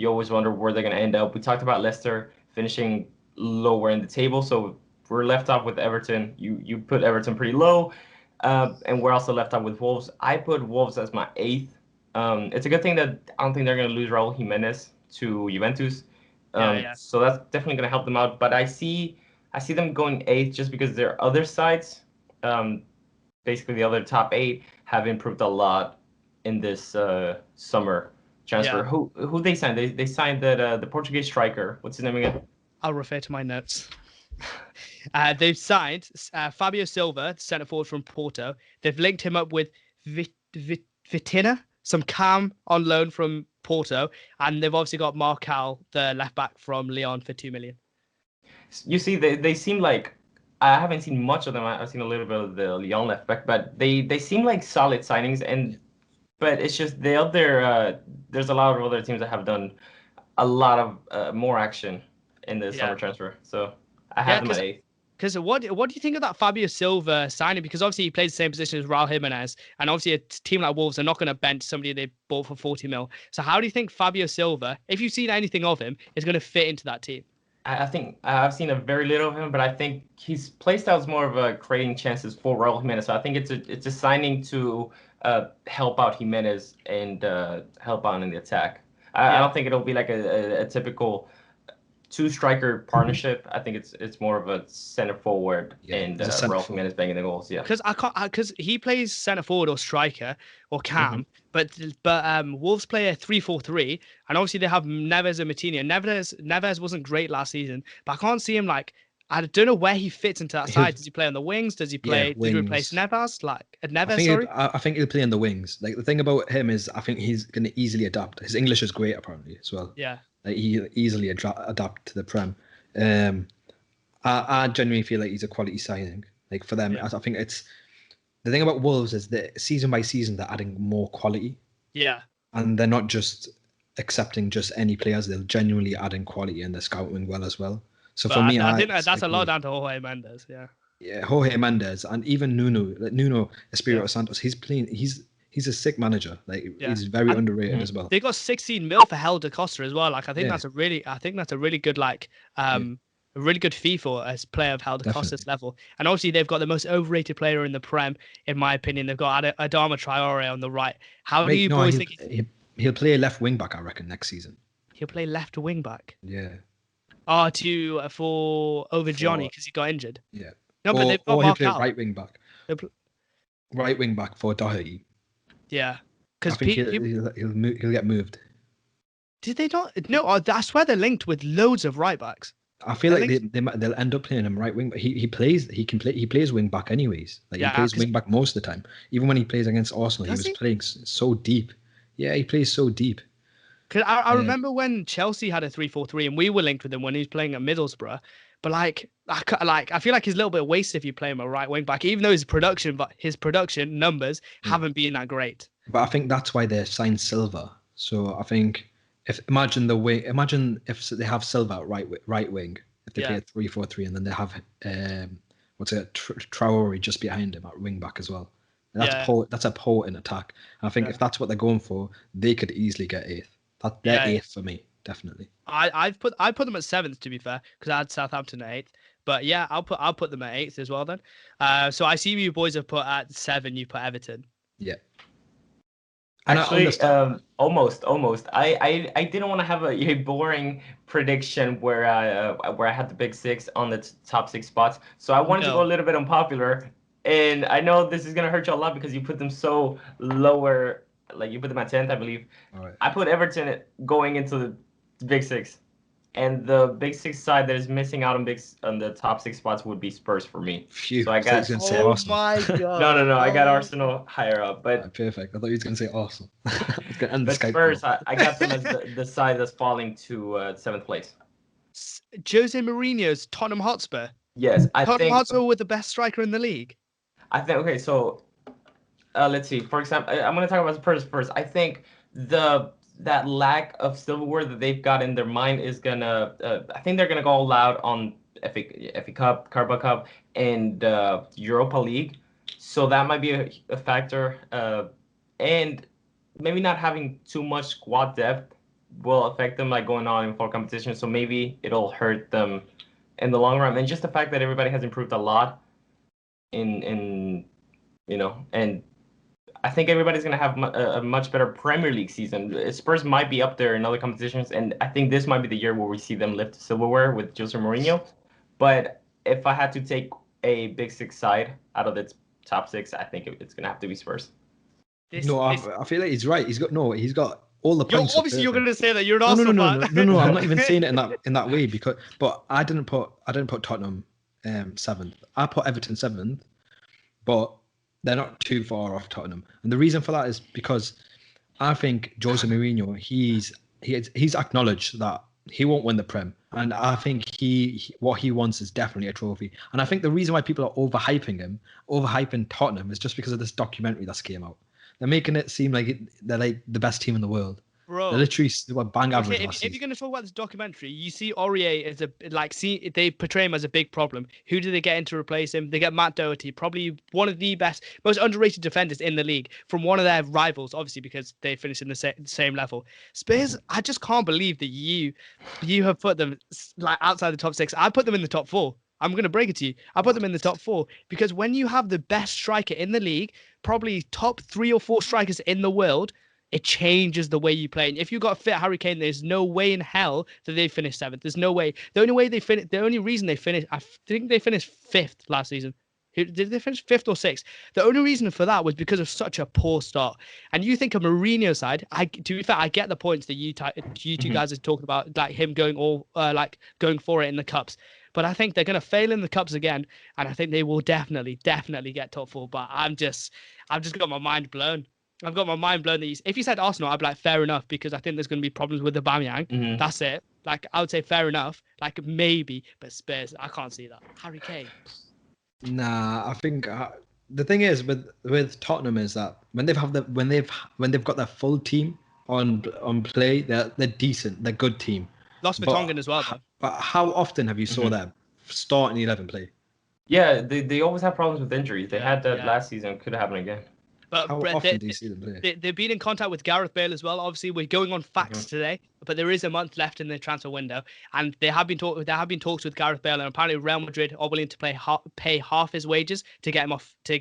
always wonder where they're gonna end up. We talked about Leicester finishing lower in the table, so we're left off with Everton. You put Everton pretty low, and we're also left off with Wolves. I put Wolves as my 8th. It's a good thing that I don't think they're gonna lose Raul Jimenez to Juventus. So that's definitely going to help them out. But I see them going 8th just because their other sides, basically the other top 8, have improved a lot in this summer transfer.
Yeah.
Who they signed? They signed the Portuguese striker. What's his name again?
I'll refer to my notes. They've signed Fabio Silva, centre forward from Porto. They've linked him up with Vitina, some cam on loan from Porto, and they've obviously got Marcal, the left back from Lyon, for 2 million.
You see, they seem like, I haven't seen much of them. I've seen a little bit of the Lyon left back, but they seem like solid signings. But it's just the other there's a lot of other teams that have done a lot of more action in the summer transfer. So I have them at 8th.
Because what do you think of that Fabio Silva signing? Because obviously he plays the same position as Raul Jimenez, and obviously a team like Wolves are not going to bench somebody they bought for 40 mil. So how do you think Fabio Silva, if you've seen anything of him, is going to fit into that team?
I think I've seen a very little of him, but I think his play style is more of a creating chances for Raul Jimenez. So I think it's a signing to help out Jimenez and help out in the attack. I don't think it'll be like a typical 2-striker partnership. I think it's more of a center forward and Raul Jimenez banging the goals. Yeah,
because he plays center forward or striker or cam, but Wolves play a 3-4-3, and obviously they have Neves and Matinho. Neves wasn't great last season, but I can't see him like. I don't know where he fits into that side. Does he play on the wings? Does he play? Does he replace Neves?
I think he'll play on the wings. Like the thing about him is, I think he's going to easily adapt. His English is great, apparently, as well.
Yeah.
Like he easily adapt to the Prem. I genuinely feel like he's a quality signing. Like for them, I think it's the thing about Wolves is that season by season they're adding more quality.
Yeah.
And they're not just accepting just any players; they're genuinely adding quality and they're scouting well as well. So for me,
I think that's a lot down to Jorge Mendes. Yeah.
Yeah, Jorge Mendes and even Nuno Espirito Santos. He's playing. He's a sick manager. Like he's very underrated as well.
They got 16 mil for Helder Costa as well. Like I think that's a really good a really good fee for a player of Helder Costa's level. And obviously they've got the most overrated player in the Prem, in my opinion. They've got Adama Traore on the right. How do you boys think
he'll play left wing back? I reckon next season.
He'll play left wing back.
Yeah.
For over Johnny because he got injured.
Yeah.
No, but they've got Mark
he'll play right wing back. Right wing back for Doherty.
Yeah,
because I think he'll get moved.
Did they not? No, I swear they're linked with loads of right backs.
I feel like they'll end up playing him right wing, but he plays wing back anyways. Like he plays wing back most of the time. Even when he plays against Arsenal, he was playing so deep. Yeah, he plays so deep.
Because I remember when Chelsea had a 3-4-3 and we were linked with him when he was playing at Middlesbrough. But I feel like he's a little bit wasted if you play him a right wing back, even though his production numbers haven't been that great.
But I think that's why they signed Silva. So I think imagine if they have Silva at right wing, if they play a 3-4-3, and then they have Traore just behind him at wing back as well. That's a potent attack. And I think if that's what they're going for, they could easily get 8th. They're 8th for me, definitely.
I put them at 7th, to be fair, because I had Southampton at 8th. But yeah, I'll put them at 8th as well then. So I see you boys have put at 7. You put Everton.
Yeah.
Actually, almost. I didn't want to have a boring prediction where I had the big 6 on the top 6 spots. So I wanted to go a little bit unpopular. And I know this is gonna hurt you a lot because you put them so lower. Like you put them at 10th, I believe.
All right.
I put Everton going into the big 6, and the big 6 side that is missing out on the top 6 spots would be Spurs for me.
Phew.
So I got.
My God!
No! I got Arsenal higher up, but
perfect. I thought you was gonna say Arsenal.
But Spurs, I got them as the side that's falling to 7th place.
Jose Mourinho's Tottenham Hotspur.
Yes, I
Tottenham
think.
Hotspur with the best striker in the league.
Okay. So let's see. For example, I'm going to talk about Spurs first. I think that lack of silverware that they've got in their mind is gonna. I think they're gonna go all out on FA Cup, Carabao Cup, and Europa League. So that might be a factor. And maybe not having too much squad depth will affect them like going on in fall competition. So maybe it'll hurt them in the long run. And just the fact that everybody has improved a lot in and I think everybody's going to have a much better Premier League season. Spurs might be up there in other competitions, and I think this might be the year where we see them lift silverware with Jose Mourinho. But if I had to take a Big Six side out of its top six, I think it's going to have to be Spurs.
I feel like he's right. He's got all the points.
Obviously, you're going to say that you're an
no,
Arsenal fan.
No. I'm not even saying it in that way but I didn't put Tottenham seventh. I put Everton seventh, but they're not too far off Tottenham. And the reason for that is because I think Jose Mourinho, he's acknowledged that he won't win the Prem. And I think what he wants is definitely a trophy. And I think the reason why people are overhyping Tottenham is just because of this documentary that's came out. They're making it seem like they're like the best team in the world.
Bro,
they're literally bang average.
If you're going to talk about this documentary, you see Aurier as they portray him as a big problem. Who do they get in to replace him? They get Matt Doherty, probably one of the best, most underrated defenders in the league, from one of their rivals, obviously because they finished in the same level. Spurs, I just can't believe that you have put them like outside the top six. I put them in the top four. I'm going to break it to you. I put them in the top four because when you have the best striker in the league, probably top 3 or 4 strikers in the world, it changes the way you play. And if you got a fit Harry Kane, there's no way in hell that they finish 7th. There's no way. The only reason they finished, I think they finished 5th last season. Did they finish 5th or 6th? The only reason for that was because of such a poor start. And you think of Mourinho's side, to be fair, I get the points that you two guys have talked about, like him going going for it in the cups. But I think they're going to fail in the cups again, and I think they will definitely get top 4. But I've just got my mind blown. I've got my mind blown that if you said Arsenal, I'd be like, fair enough, because I think there's going to be problems with the Aubameyang.
Mm-hmm.
That's it. Like, I would say fair enough. Like, maybe, but Spurs, I can't see that. Harry Kane.
Nah, I think the thing is with Tottenham is that when they've got their full team on play, they're decent. They're good team.
Lost Vertonghen as well, though.
But how often have you saw them starting 11 play?
Yeah, they always have problems with injuries. They had that last season. Could happen again.
But how often do you see them play?
They've been in contact with Gareth Bale as well. Obviously, we're going on facts today, but there is a month left in the transfer window, and there have been talks with Gareth Bale, and apparently Real Madrid are willing to pay half his wages to get him to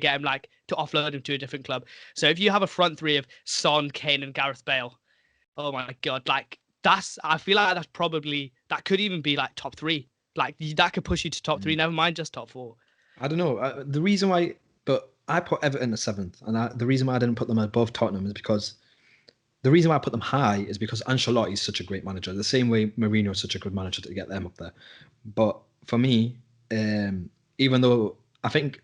offload him to a different club. So if you have a front three of Son, Kane, and Gareth Bale, oh my God, I feel like that could even be like top 3. Like that could push you to top 3. Never mind just top 4.
I don't know. The reason why, but I put Everton at 7th, and the reason why I didn't put them above Tottenham is because the reason why I put them high is because Ancelotti is such a great manager. The same way Mourinho is such a good manager to get them up there. But for me, even though I think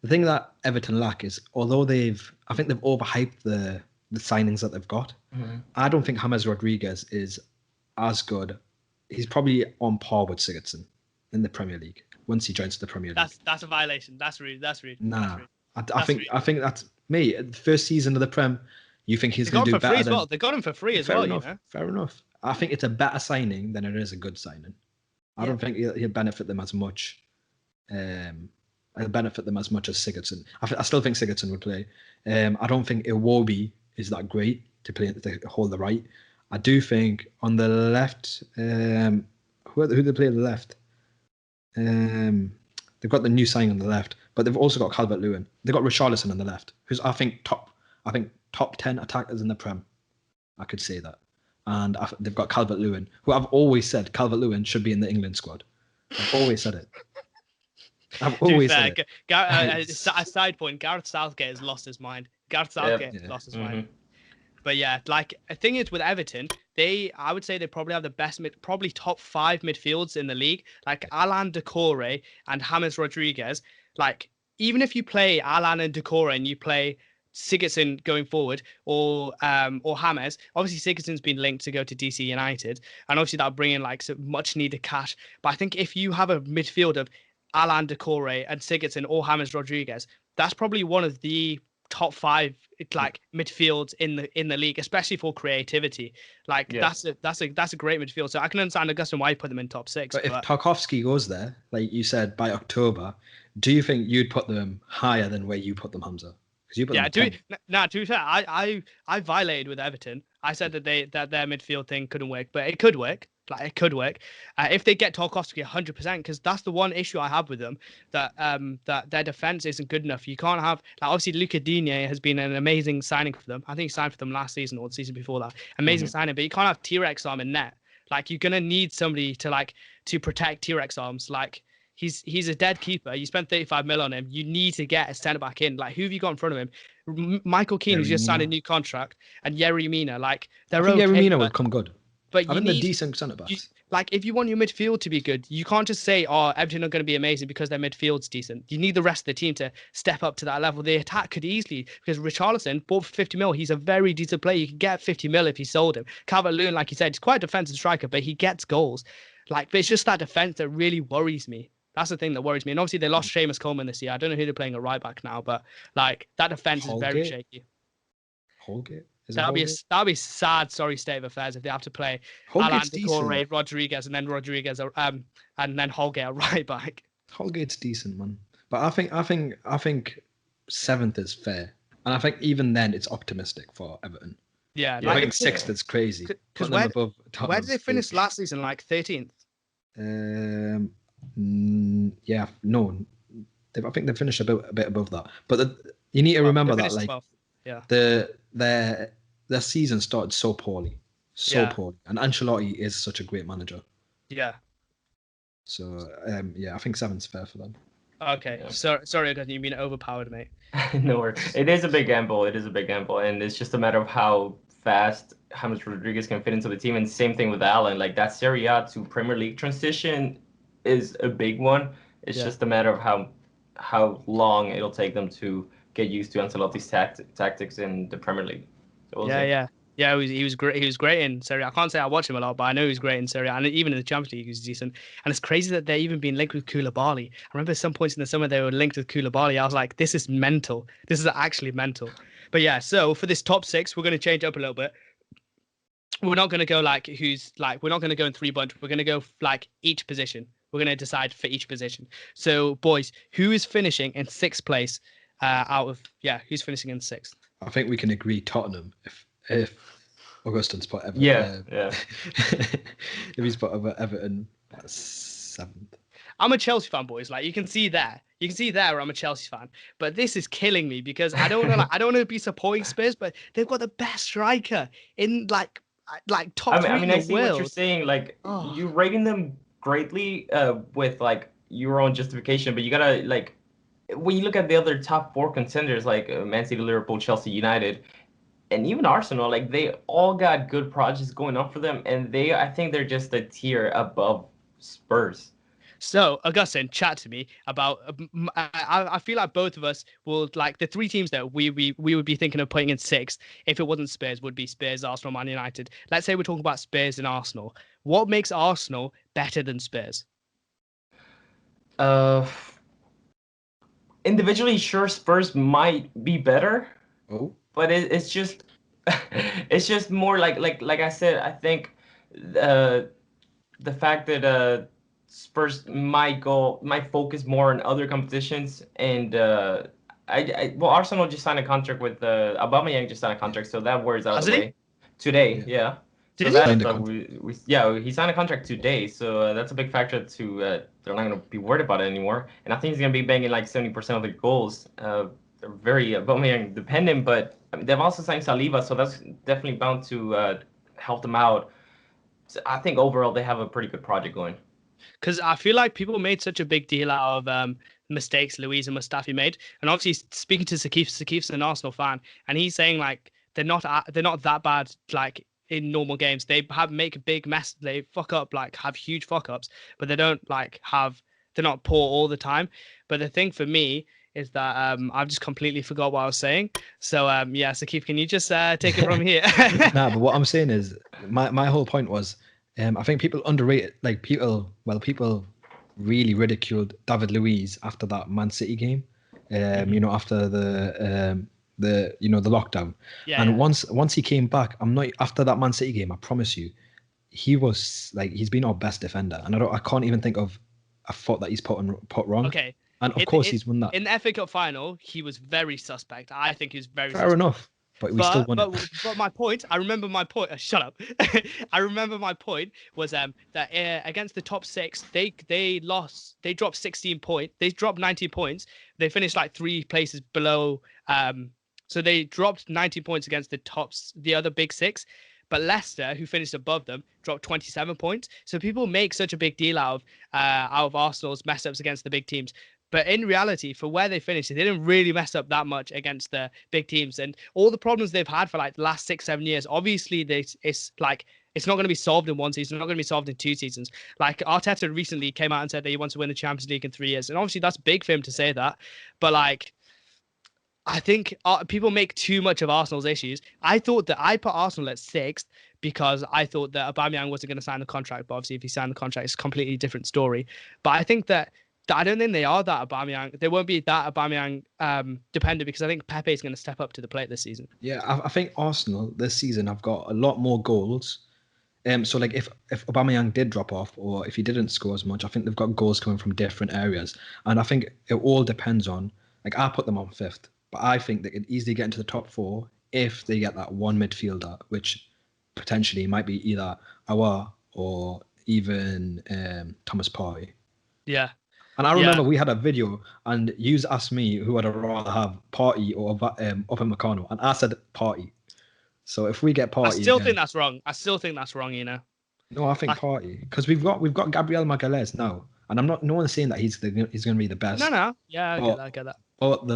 the thing that Everton lack is, although I think they've overhyped the signings that they've got. I don't think James Rodriguez is as good. He's probably on par with Sigurdsson in the Premier League once he joins the Premier League.
That's a violation. That's rude.
Nah, I think that's me. First season of the Prem, you think he's going to do better?
They got him for free as well.
Fair enough. I think it's a better signing than it is a good signing. I don't think he'll benefit them as much. He'll benefit them as much as Sigurdsson. I still think Sigurdsson would play. I don't think Iwobi is that great to hold the right. I do think on the left, who they play on the left? They've got the new signing on the left, but they've also got Calvert-Lewin. They've got Richarlison on the left, who's I think top 10 attackers in the Prem. I could say that. And they've got Calvert-Lewin, who I've always said Calvert-Lewin should be in the England squad. I've always said it.
A side point, Gareth Southgate has lost his mind. Lost his mind. But yeah, like the thing is with Everton, I would say they probably have the best probably top 5 midfields in the league. Like Alan Decore and James Rodriguez. Like even if you play Alan and Decore and you play Sigurdsson going forward or James, obviously Sigurdsson's been linked to go to DC United, and obviously that'll bring in like some much needed cash. But I think if you have a midfield of Alan Decore and Sigurdsson or James Rodriguez, that's probably one of the top 5 like midfields in the league, especially for creativity. Like that's a great midfield. So I can understand, Agustin, why you put them in top 6.
But if Tarkovsky goes there, like you said, by October, do you think you'd put them higher than where you put them, Hamza? Because you put them 10.
To be fair, I violated with Everton. I said that their midfield thing couldn't work, but it could work. Like it could work if they get Tarkovsky 100%, because that's the one issue I have with them, that their defense isn't good enough. You can't have, like, obviously Luca Digne has been an amazing signing for them. I think he signed for them last season or the season before that. Amazing signing, but you can't have T-Rex arm in net. Like, you're gonna need somebody to protect T-Rex arms. Like, he's a dead keeper. You spent 35 mil on him. You need to get a centre back in. Like, who have you got in front of him? Michael Keane, who's just signed a new contract, and Yerry Mina. Like,
I think Yerry Mina would come good.
But
I think they're decent centre backs.
Like, if you want your midfield to be good, you can't just say, "Oh, Everton are going to be amazing because their midfield's decent." You need the rest of the team to step up to that level. The attack could easily, because Richarlison bought for 50 mil. He's a very decent player. You could get 50 mil if you sold him. Calvert-Lewin, like you said, he's quite a defensive striker, but he gets goals. Like, but it's just that defense that really worries me. That's the thing that worries me. And obviously, they lost Seamus Coleman this year. I don't know who they're playing at right back now, but like, that defense is very shaky.
Holgate.
That'll be a sad, sorry state of affairs if they have to play Alan Decore, Rodriguez, and then Holgate at right back.
Holgate's decent, man. But I think 7th is fair, and I think even then it's optimistic for Everton.
Yeah,
I think 6th is crazy.
Because where did they finish last season? Like 13th.
Yeah, no, I think they finished a bit above that. But you need to remember that, like,
12th.
Their season started so poorly, poorly, and Ancelotti is such a great manager.
Yeah.
So I think 7's fair for them.
Okay, sorry, Agustin, you mean overpowered, mate?
No worries. It is a big gamble. And it's just a matter of how fast James Rodriguez can fit into the team. And same thing with Allen. Like, that Serie A to Premier League transition is a big one. It's just a matter of how long it'll take them to get used to Ancelotti's tactics in the Premier League. So
he was great. He was great in Serie A. I can't say I watch him a lot, but I know he was great in Serie A, and even in the Champions League, he was decent. And it's crazy that they're even being linked with Koulibaly. I remember at some points in the summer they were linked with Koulibaly. I was like, this is mental. This is actually mental. But yeah, so for this top 6, we're going to change up a little bit. We're not going to go we're not going to go in 3 bunch. We're going to go like each position. We're going to decide for each position. So, boys, who is finishing in 6th place who's finishing in 6th?
I think we can agree Tottenham if Augustin's put Everton.
Yeah.
If he's put Everton at 7th.
I'm a Chelsea fan, boys. Like, you can see there where I'm a Chelsea fan. But this is killing me because I don't want to be supporting Spurs, but they've got the best striker in like top 3 in the
I see
world.
what you're saying. Like, you're rating them greatly with like your own justification, but you gotta, like, when you look at the other top 4 contenders, like Man City, Liverpool, Chelsea, United, and even Arsenal, like, they all got good projects going on for them, and I think they're just a tier above Spurs.
So, Augustin, chat to me about. I feel like both of us will, like, the 3 teams that we would be thinking of putting in 6th if it wasn't Spurs would be Spurs, Arsenal, Man United. Let's say we're talking about Spurs and Arsenal. What makes Arsenal better than Spurs?
Individually, sure, Spurs might be better.
Oh.
But it's just it's just more like I said, I think the fact that Spurs might focus more on other competitions, and Arsenal just signed a contract with Aubameyang just signed a contract, so that word's out of the way today. Yeah.
Did
he signed a contract today, so that's a big factor to they're not going to be worried about it anymore. And I think he's going to be banging like 70% of the goals. They're very Aubameyang dependent, but I mean, they've also signed Saliba, so that's definitely bound to help them out. So I think overall they have a pretty good project going.
Because I feel like people made such a big deal out of mistakes Luiz and Mustafi made, and obviously speaking to Sakif's an Arsenal fan, and he's saying like they're not that bad like in normal games. They make a big mess. They fuck up, like have huge fuck ups, but they're not poor all the time. But the thing for me is that I've just completely forgot what I was saying. So Sakif, can you just take it from here?
Nah, but what I'm saying is my whole point was I think people underrate it. Like people really ridiculed David Luiz after that Man City game. You know, after the the lockdown.
Yeah,
And
yeah.
once he came back, I'm not after that Man City game. I promise you, he was like he's been our best defender, and I can't even think of a foot that he's put wrong.
Okay.
And of course, he's won that.
In the FA Cup final, he was very suspect. I think he was very
Fair
suspect.
enough, but we still won it.
But my point, I remember my point. Shut up. I remember my point was that against the top 6, they lost. They dropped 16 points. They dropped 19 points. They finished like 3 places below. So they dropped 19 points against the other big 6. But Leicester, who finished above them, dropped 27 points. So people make such a big deal out of Arsenal's mess ups against the big teams. But in reality, for where they finished, they didn't really mess up that much against the big teams. And all the problems they've had for like the last 6-7 years, obviously it's not going to be solved in one season. It's not going to be solved in 2 seasons. Like Arteta recently came out and said that he wants to win the Champions League in 3 years. And obviously that's big for him to say that. But like, I think people make too much of Arsenal's issues. I thought that I put Arsenal at 6th because I thought that Aubameyang wasn't going to sign the contract. But obviously if he signed the contract, it's a completely different story. But I think that I don't think they are that Aubameyang. They won't be that Aubameyang dependent because I think Pepe is going to step up to the plate this season.
Yeah, I think Arsenal this season have got a lot more goals. So like if Aubameyang did drop off or if he didn't score as much, I think they've got goals coming from different areas. And I think it all depends on, like I put them on 5th, but I think they could easily get into the top 4 if they get that one midfielder, which potentially might be either Aouar or even Thomas Partey.
Yeah.
And I remember we had a video and you asked me who I'd rather have, Partey or Upamecano, and I said Partey. So if we get Partey,
I still think that's wrong. You know.
No, I think Partey because we've got Gabriel Magalhaes now, and no one's saying that he's going to be the best.
No, yeah, I get that.
But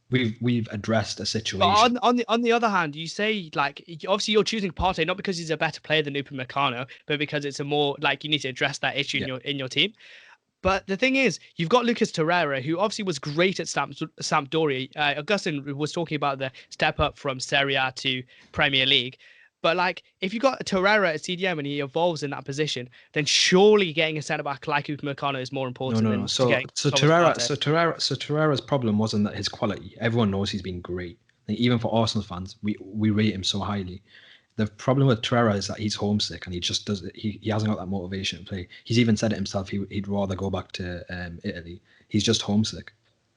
we've addressed a situation.
But on the other hand, you say like obviously you're choosing Partey not because he's a better player than Upamecano, but because it's a more like you need to address that issue in your team. But the thing is, you've got Lucas Torreira, who obviously was great at Sampdoria. Agustin was talking about the step up from Serie A to Premier League. But like, if you got Torreira at CDM and he evolves in that position, then surely getting a centre back like Upamecano is more important.
No. So Torreira's problem wasn't that his quality. Everyone knows he's been great. Like, even for Arsenal fans, we rate him so highly. The problem with Torreira is that he's homesick and he just does it. He hasn't got that motivation to play. He's even said it himself. He'd rather go back to Italy. He's just homesick.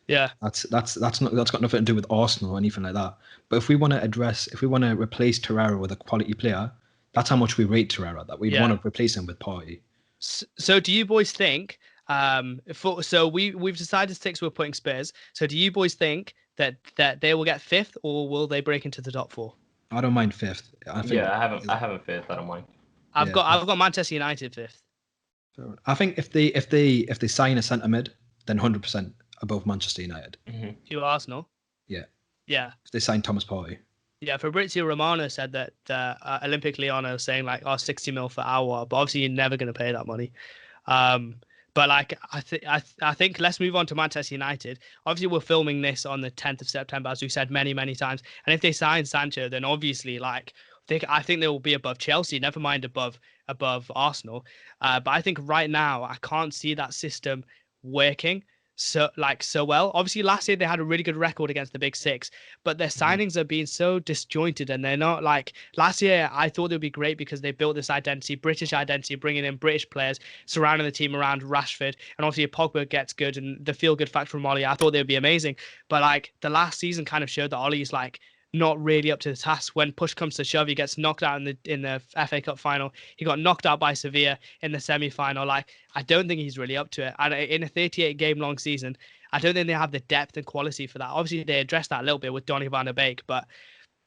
Yeah,
that's got nothing to do with Arsenal or anything like that. But if we want to replace Torreira with a quality player, that's how much we rate Torreira. That we want to replace him with Partey.
So do you boys think? We've decided 6 we're putting Spurs. So do you boys think that they will get 5th or will they break into the top 4?
I don't mind 5th.
I have a 5th. I don't mind.
I've got Manchester United 5th.
I think if they sign a centre mid, then 100% above Manchester United.
Mm-hmm.
To Arsenal.
Yeah.
If
they sign Thomas Partey.
Yeah, Fabrizio Romano said that Olympic Lyon was saying like 60 mil for Aouar, but obviously you're never going to pay that money. But like I think let's move on to Manchester United. Obviously, we're filming this on the 10th of September, as we've said many times. And if they sign Sancho, then obviously like I think they will be above Chelsea, never mind above Arsenal. But I think right now I can't see that system working so well. Obviously, last year they had a really good record against the big 6, but their signings are being so disjointed, and they're not like last year. I thought they would be great because they built this identity, British identity, bringing in British players, surrounding the team around Rashford, and obviously if Pogba gets good and the feel good factor from Ollie, I thought they would be amazing. But like the last season kind of showed that Ollie's like not really up to the task. When push comes to shove, he gets knocked out in the FA Cup final. He got knocked out by Sevilla in the semi-final. Like, I don't think he's really up to it. And in a 38-game-long season, I don't think they have the depth and quality for that. Obviously, they addressed that a little bit with Donny van der Beek, but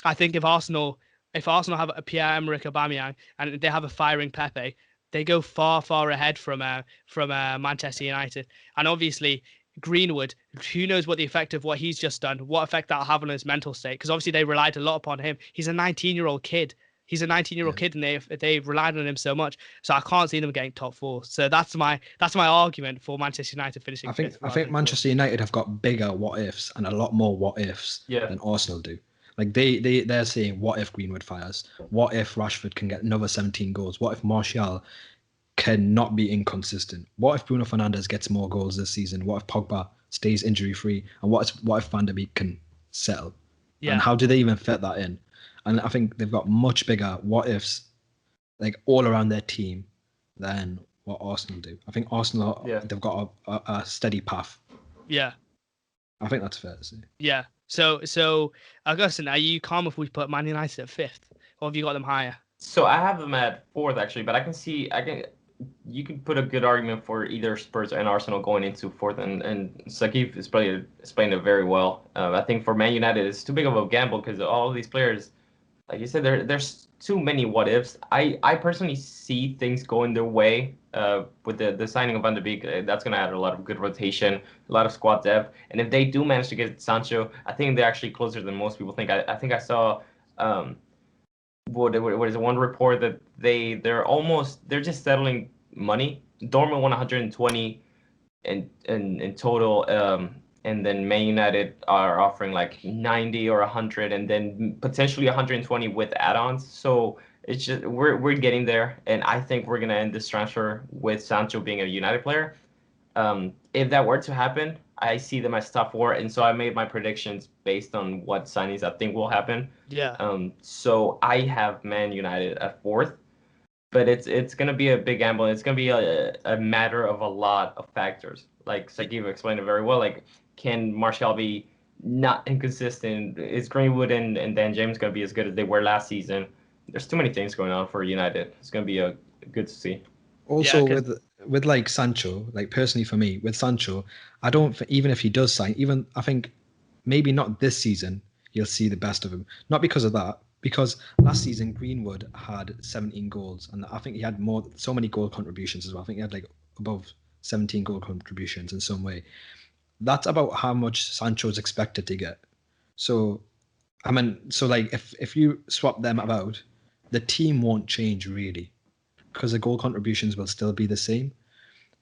I think if Arsenal have a Pierre-Emerick Aubameyang and they have a firing Pepe, they go far ahead from Manchester United. And obviously, Greenwood, who knows what the effect of what he's just done, what effect that'll have on his mental state, because obviously they relied a lot upon him. He's a 19-year-old kid. Kid, and they've relied on him so much. So I can't see them getting top 4. So that's my argument for Manchester United finishing.
I think Manchester United have got bigger what ifs and a lot more what ifs than Arsenal do. Like they're saying, what if Greenwood fires? What if Rashford can get another 17 goals? What if Martial cannot be inconsistent. What if Bruno Fernandes gets more goals this season? What if Pogba stays injury free? And what if Van der Beek can settle?
Yeah.
And how do they even fit that in? And I think they've got much bigger what ifs, like all around their team, than what Arsenal do. I think Arsenal, they've got a steady path.
Yeah.
I think that's fair to say.
Yeah. So Augustin, are you calm if we put Man United at 5th, or have you got them higher?
So I have them at 4th actually, but you can put a good argument for either Spurs and Arsenal going into 4th, and Sakif is probably explained it very well. I think for Man United, it's too big of a gamble because all of these players, like you said, there's too many what ifs. I personally see things going their way with the signing of Van der Beek. That's going to add a lot of good rotation, a lot of squad depth, and if they do manage to get Sancho, I think they're actually closer than most people think. I think I saw. What is it? One report that they're just settling money. Dortmund won 120 in total, and then Man United are offering like 90 or 100, and then potentially 120 with add-ons. So it's just we're getting there, and I think we're gonna end this transfer with Sancho being a United player. If that were to happen, I see them as top 4, and so I made my predictions based on what signings I think will happen.
Yeah.
So I have Man United at 4th, but it's gonna be a big gamble. It's gonna be a matter of a lot of factors. Like Sakiva explained it very well. Like, can Martial be not inconsistent? Is Greenwood and Dan James gonna be as good as they were last season? There's too many things going on for United. It's gonna be good to see.
Also, with like Sancho, like personally for me, with Sancho, I don't even if he does sign, even I think maybe not this season, you'll see the best of him. Not because of that, because last season Greenwood had 17 goals, and I think he had so many goal contributions as well. I think he had like above 17 goal contributions in some way. That's about how much Sancho is expected to get. So, I mean, so like if you swap them about, the team won't change really, because the goal contributions will still be the same.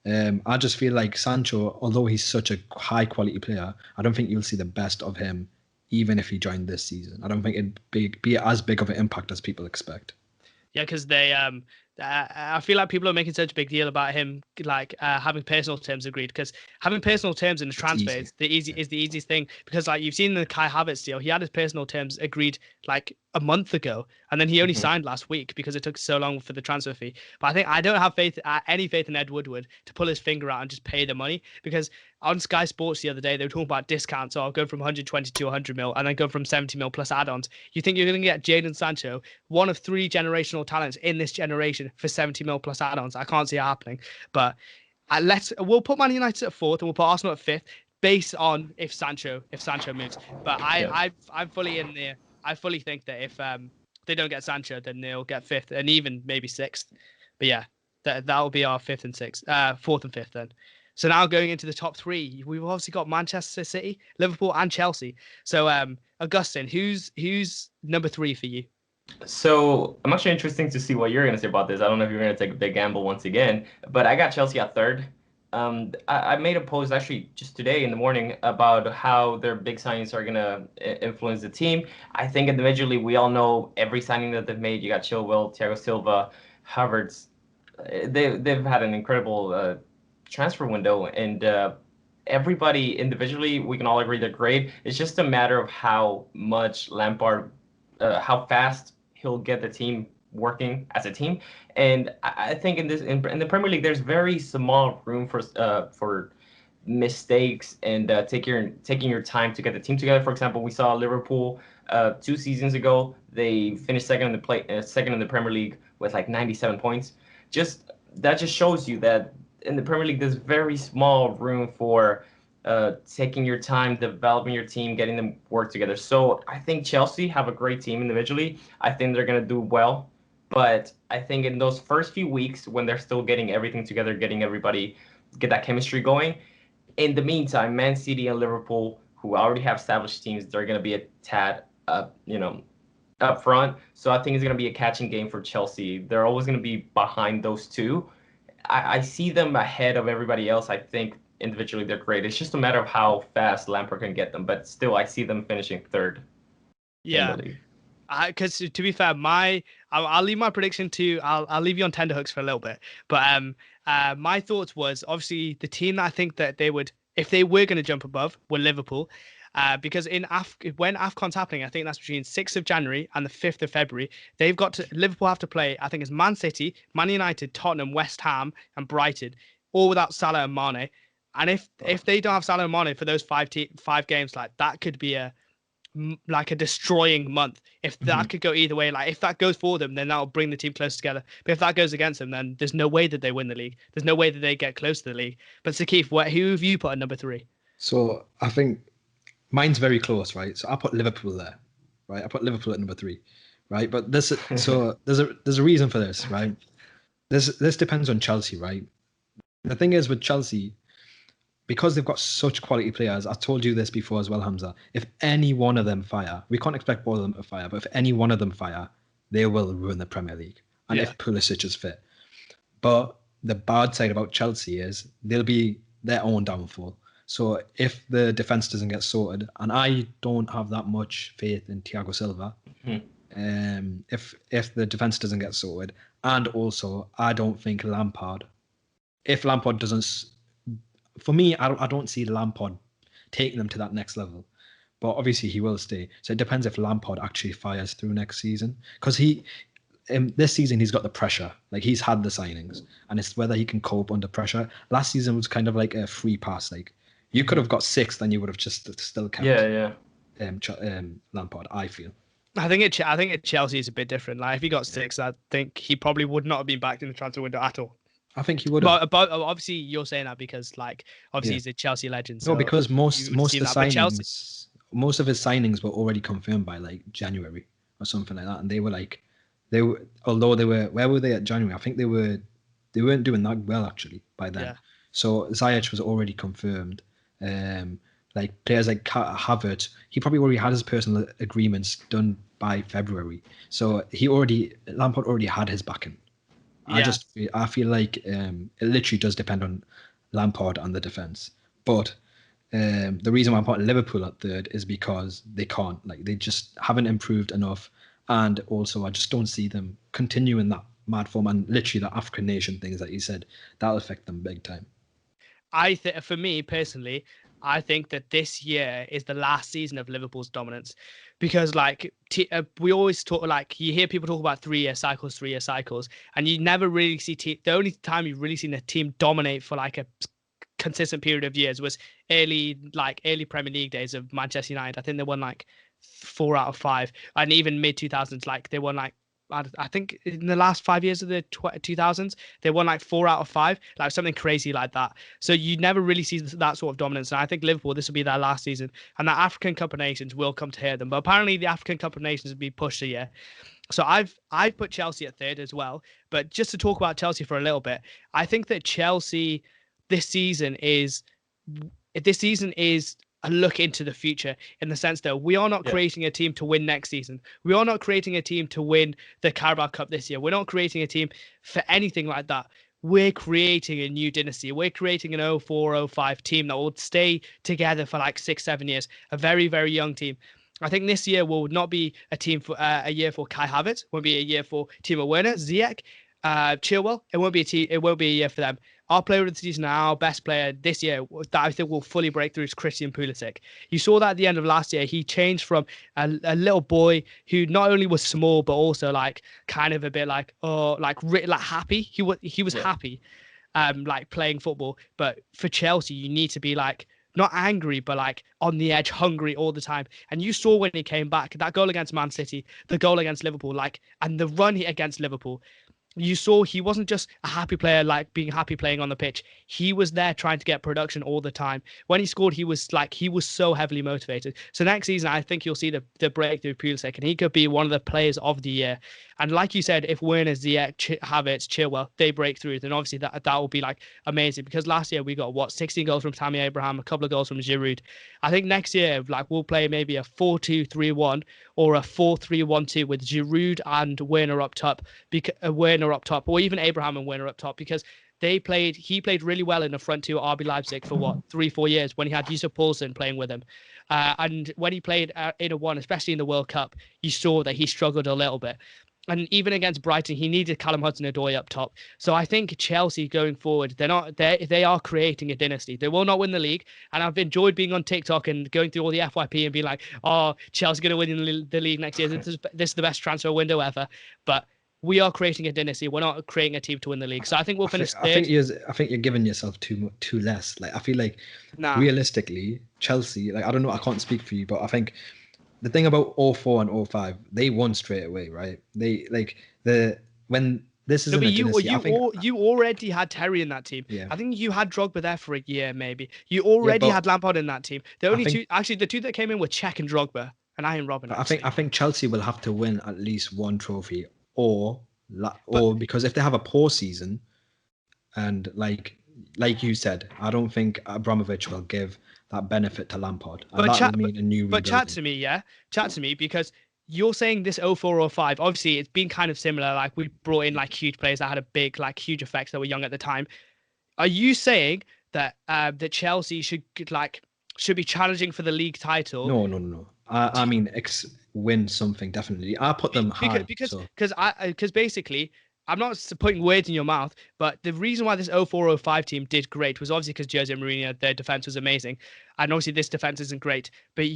I just feel like Sancho, although he's such a high quality player, I don't think you'll see the best of him even if he joined this season. I don't think it'd be as big of an impact as people expect.
Yeah, because I feel like people are making such a big deal about him, like having personal terms agreed. Because having personal terms in the transfer is the easiest thing. Because like you've seen the Kai Havertz deal, he had his personal terms agreed like a month ago, and then he only signed last week because it took so long for the transfer fee. But I don't have any faith in Ed Woodward to pull his finger out and just pay the money, because on Sky Sports the other day, they were talking about discounts. I'll go from 120 to 100 mil and then go from 70 mil plus add-ons. You think you're going to get Jadon Sancho, one of 3 generational talents in this generation, for 70 mil plus add-ons? I can't see it happening. But we'll put Man United at 4th and we'll put Arsenal at 5th based on if Sancho moves. But I'm fully in there. I fully think that if they don't get Sancho, then they'll get 5th and even maybe 6th. But yeah, that will be our 5th and 6th, 4th and 5th then. So now going into the top 3, we've obviously got Manchester City, Liverpool, and Chelsea. So Agustin, who's number 3 for you?
So I'm actually interested to see what you're going to say about this. I don't know if you're going to take a big gamble once again, but I got Chelsea at 3rd. I made a post actually just today in the morning about how their big signings are going to influence the team. I think individually, we all know every signing that they've made. You got Chilwell, Thiago Silva, Havertz. They've had an incredible transfer window, and everybody individually, we can all agree they're great. It's just a matter of how much Lampard, how fast he'll get the team working as a team. And I think in the Premier League, there's very small room for mistakes and taking your time to get the team together. For example, we saw Liverpool 2 seasons ago. They finished second in the Premier League with like 97 points. That just shows you that in the Premier League, there's very small room for taking your time, developing your team, getting them work together. So I think Chelsea have a great team individually. I think they're going to do well. But I think in those first few weeks, when they're still getting everything together, getting everybody, get that chemistry going, in the meantime, Man City and Liverpool, who already have established teams, they're going to be a tad up front. So I think it's going to be a catching game for Chelsea. They're always going to be behind those two. I see them ahead of everybody else. I think individually they're great. It's just a matter of how fast Lampard can get them. But still, I see them finishing 3rd.
Yeah.
In the league.
Because to be fair, I'll leave my prediction to I'll leave you on tenterhooks for a little bit. But my thoughts was obviously the team that I think that they would, if they were going to jump above, were Liverpool. Because when AFCON's happening, I think that's between 6th of January and the 5th of February. Liverpool have to play, I think it's Man City, Man United, Tottenham, West Ham, and Brighton, all without Salah and Mane. And if they don't have Salah and Mane for those five games, like that could be like a destroying month. If that could go either way, like if that goes for them, then that'll bring the team close together. But if that goes against them, then there's no way that they win the league. There's no way that they get close to the league. But Sakif, who have you put at number 3?
So I think mine's very close, right? So I put Liverpool there, right? I put Liverpool at number 3, right? But there's a reason for this, right? This depends on Chelsea, right? The thing is with Chelsea, because they've got such quality players, I told you this before as well, Hamza. If any one of them fire, we can't expect all of them to fire, but if any one of them fire, they will ruin the Premier League. And if Pulisic is fit. But the bad side about Chelsea is they'll be their own downfall. So if the defense doesn't get sorted, and I don't have that much faith in Thiago Silva, if the defense doesn't get sorted, and also I don't think if Lampard doesn't, for me, I don't see Lampard taking them to that next level. But obviously he will stay. So it depends if Lampard actually fires through next season. Because this season he's got the pressure. Like he's had the signings. And it's whether he can cope under pressure. Last season was kind of like a free pass. Like you could have got 6th and you would have just still kept Lampard, I feel.
I think at Chelsea is a bit different. Like if he got 6th, I think he probably would not have been backed in the transfer window at all.
I think he would have.
But obviously you're saying that because like obviously he's a Chelsea legend. So
no, because most of his signings were already confirmed by like January or something like that, and they were where were they at January? I think they weren't doing that well actually by then. Yeah. So Ziyech was already confirmed. Like players like Havertz, he probably already had his personal agreements done by February. So Lampard already had his backing. Yeah. I feel like it literally does depend on Lampard and the defense. But the reason why I'm putting Liverpool at 3rd is because they just haven't improved enough, and also I just don't see them continuing that mad form and literally the African nation things that you said that'll affect them big time.
For me personally, I think that this year is the last season of Liverpool's dominance, because like we always talk, like you hear people talk about 3-year cycles, and you never really see the only time you've really seen a team dominate for like a consistent period of years was early Premier League days of Manchester United. I think they won like 4 out of 5, and even mid 2000s, like they won like, I think in the last 5 years of the 2000s, they won like 4 out of 5, like something crazy like that. So you never really see that sort of dominance. And I think Liverpool, this will be their last season, and the African Cup of Nations will come to hear them. But apparently the African Cup of Nations will be pushed a year. So I've put Chelsea at 3rd as well. But just to talk about Chelsea for a little bit, I think that Chelsea this season is a look into the future, in the sense that we are not creating a team to win next season. We are not creating a team to win the Carabao Cup this year. We're not creating a team for anything like that. We're creating a new dynasty. We're creating an 04-05 team that will stay together for like 6-7 years. A very, very young team. I think this year will not be a year for Kai Havertz. It won't be a year for Timo Werner, Ziyech, Chilwell. It won't be a year for them. Our player of the season, our best player this year that I think will fully break through is Christian Pulisic. You saw that at the end of last year. He changed from a little boy who not only was small but also like kind of a bit like happy. He was happy, like playing football. But for Chelsea, you need to be like not angry, but like on the edge, hungry all the time. And you saw when he came back, that goal against Man City, the goal against Liverpool, and the run against Liverpool. You saw he wasn't just a happy player, like being happy playing on the pitch. He was there trying to get production all the time. When he scored, he was so heavily motivated. So next season, I think you'll see the breakthrough Pulisic, and he could be one of the players of the year. And like you said, if Werner, Ziyech, Havertz, Chilwell, they break through, then obviously that will be like amazing. Because last year we got 16 goals from Tammy Abraham, a couple of goals from Giroud. I think next year, like we'll play maybe a 4-2-3-1 or a 4-3-1-2 with Giroud and Werner up top, or even Abraham and Werner up top, because he played really well in the front two at RB Leipzig for what 3-4 years when he had Yusuf Poulsen playing with him, and when he played in a one, especially in the World Cup, you saw that he struggled a little bit. And even against Brighton, he needed Callum Hudson-Odoi up top. So I think Chelsea going forward, they are creating a dynasty. They will not win the league. And I've enjoyed being on TikTok and going through all the FYP and being like, oh, Chelsea's going to win the league next year. This is the best transfer window ever. But we are creating a dynasty. We're not creating a team to win the league. So I think we'll finish third.
I think you're giving yourself too less. Like, I feel like realistically, Chelsea, like, I don't know, I can't speak for you, but I think the thing about 04 and 05, they won straight away, right? They when this is
you already had Terry in that team.
Yeah.
I think you had Drogba there for a year, maybe. You already had Lampard in that team. The two that came in were Cech and Drogba, and Ian Robin.
I think Chelsea will have to win at least one trophy, or because if they have a poor season, and like you said, I don't think Abramovich will give that benefit to Lampard. And that would mean a new rebuilding.
Chat to me, because you're saying this 04-05, obviously it's been kind of similar. Like, we brought in like huge players that had a big, like, huge effects that were young at the time. Are you saying that that Chelsea should be challenging for the league title?
No. I mean, win something, definitely. I put them high.
Because basically, I'm not putting words in your mouth, but the reason why this 04-05 team did great was obviously because Jose Mourinho, their defense was amazing. And obviously this defense isn't great. But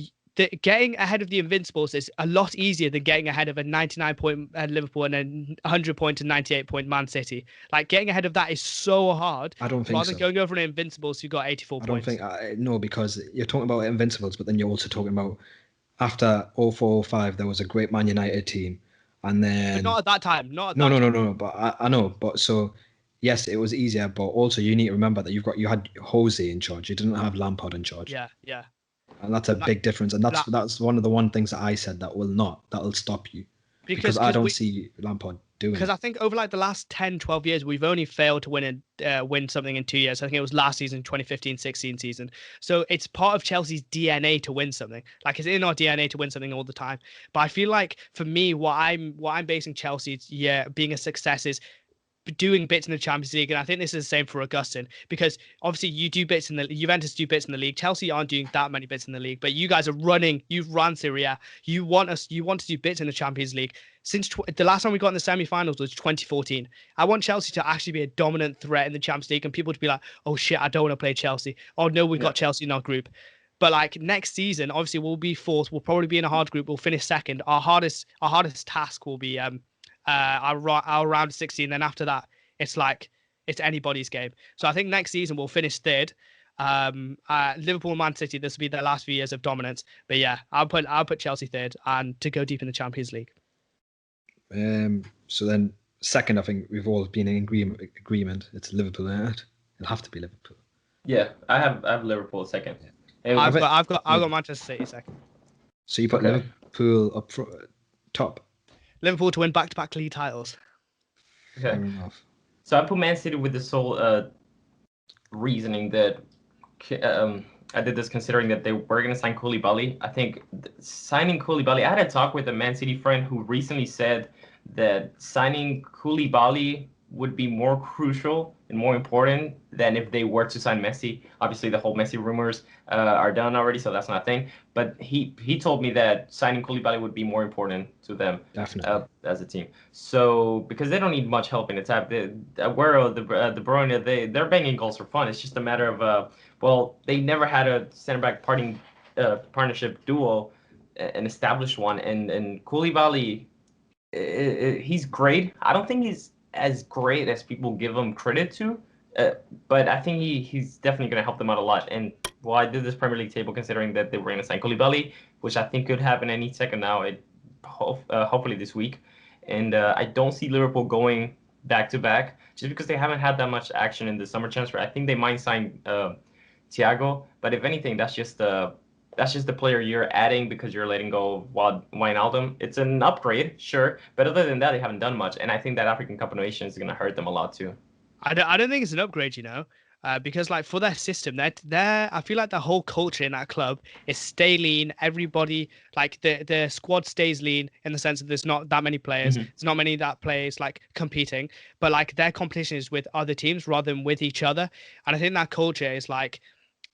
getting ahead of the Invincibles is a lot easier than getting ahead of a 99-point Liverpool and a 100-point and 98-point Man City. Like, getting ahead of that is so hard.
I don't think
rather than going over an Invincibles who got 84 points.
I don't think, no, because you're talking about Invincibles, but then you're also talking about after 04-05, there was a great Man United team. And then,
but not at that time.
No. But I know. But so, yes, it was easier. But also, you need to remember that you had Jose in charge. You didn't have Lampard in charge.
Yeah.
And that's a big difference. And that's one of the things that I said that'll stop you, because I don't see Lampard doing.
Because I think over like the last 10, 12 years, we've only failed to win something in 2 years. I think it was last season, 2015-16 season. So it's part of Chelsea's DNA to win something. Like, it's in our DNA to win something all the time. But I feel like, for me, what I'm basing Chelsea's being a success is doing bits in the Champions League. And I think this is the same for Agustin, because obviously you do bits in the Juventus do bits in the league. Chelsea aren't doing that many bits in the league, but you guys you've run Serie A. You want to do bits in the Champions League. Since the last time we got in the semi-finals was 2014. I want Chelsea to actually be a dominant threat in the Champions League, and people to be like, oh shit, I don't want to play Chelsea. Oh no, we've got Chelsea in our group. But like, next season, obviously we'll be fourth. We'll probably be in a hard group. We'll finish second. Our hardest task will be our round 16. Then after that, it's anybody's game. So I think next season we'll finish third. Liverpool and Man City, this will be their last few years of dominance. But yeah, I'll put Chelsea third and to go deep in the Champions League.
So then second, I think we've all been in agreement. It's Liverpool. It'll have to be Liverpool.
Yeah, I have Liverpool second.
Yeah. I've got Manchester City second.
So you put Liverpool up front, top.
Liverpool to win back-to-back league titles.
Okay. Fair enough. So I put Man City with this whole reasoning that I did this considering that they were going to sign Koulibaly. I think signing Koulibaly, I had a talk with a Man City friend who recently said that signing Koulibaly would be more crucial and more important than if they were to sign Messi. Obviously, the whole Messi rumors are done already, so that's not a thing. But he told me that signing Koulibaly would be more important to them as a team. So because they don't need much help in attack, Aguero, De Bruyne, they're banging goals for fun. It's just a matter of they never had a center back partnership duo, an established one, and Koulibaly, he's great. I don't think he's as great as people give him credit to, but I think he's definitely going to help them out a lot. And I did this Premier League table considering that they were going to sign Koulibaly, which I think could happen any second now, hopefully this week. And I don't see Liverpool going back to back just because they haven't had that much action in the summer transfer. I think they might sign Thiago, but if anything, that's just the player you're adding because you're letting go of Wijnaldum. It's an upgrade, sure, but other than that, they haven't done much. And I think that African Cup of Nations is going to hurt them a lot too.
I don't think it's an upgrade, you know. because like for their system, they're I feel like the whole culture in that club is stay lean. Everybody like the squad stays lean in the sense that there's not that many players. There's not many that players like competing, but like their competition is with other teams rather than with each other. And I think that culture is like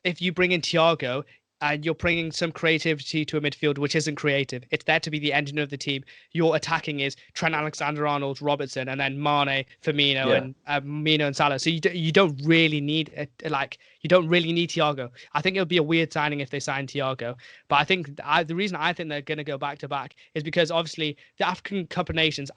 if you bring in Thiago and you're bringing some creativity to a midfield which isn't creative, it's there to be the engine of the team. Your attacking is Trent Alexander-Arnold, Robertson, and then Mane, Firmino, and Mino and Salah. So you don't really need you don't really need Thiago. I think it would be a weird signing if they signed Thiago, but I think the reason I think they're going to go back to back is because obviously the African Cup of Nations.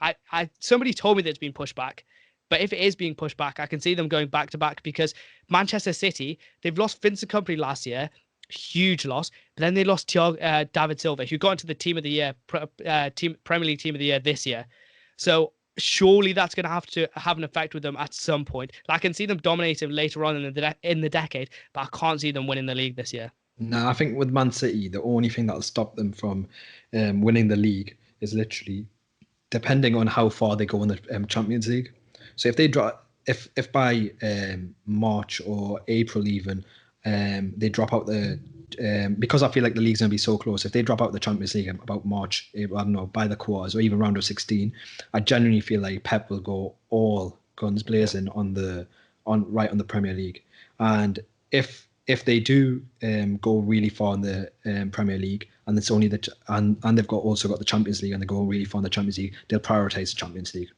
Somebody told me that it's been pushed back. But if it is being pushed back, I can see them going back to back because Manchester City, they've lost Vincent Kompany last year, huge loss. But then they lost David Silva, who got into the team of the year, Premier League team of the year this year. So surely that's going to have an effect with them at some point. Like, I can see them dominating later on in the decade, but I can't see them winning the league this year.
No, I think with Man City, the only thing that'll stop them from winning the league is literally depending on how far they go in the Champions League. So if they drop, if by March or April even, they drop out because I feel like the league's gonna be so close. If they drop out the Champions League about March, I don't know, by the quarters or even round of 16, I genuinely feel like Pep will go all guns blazing on the Premier League. And if they do go really far in the Premier League, and it's only and they've also got the Champions League, and they go really far in the Champions League, they'll prioritize the Champions League.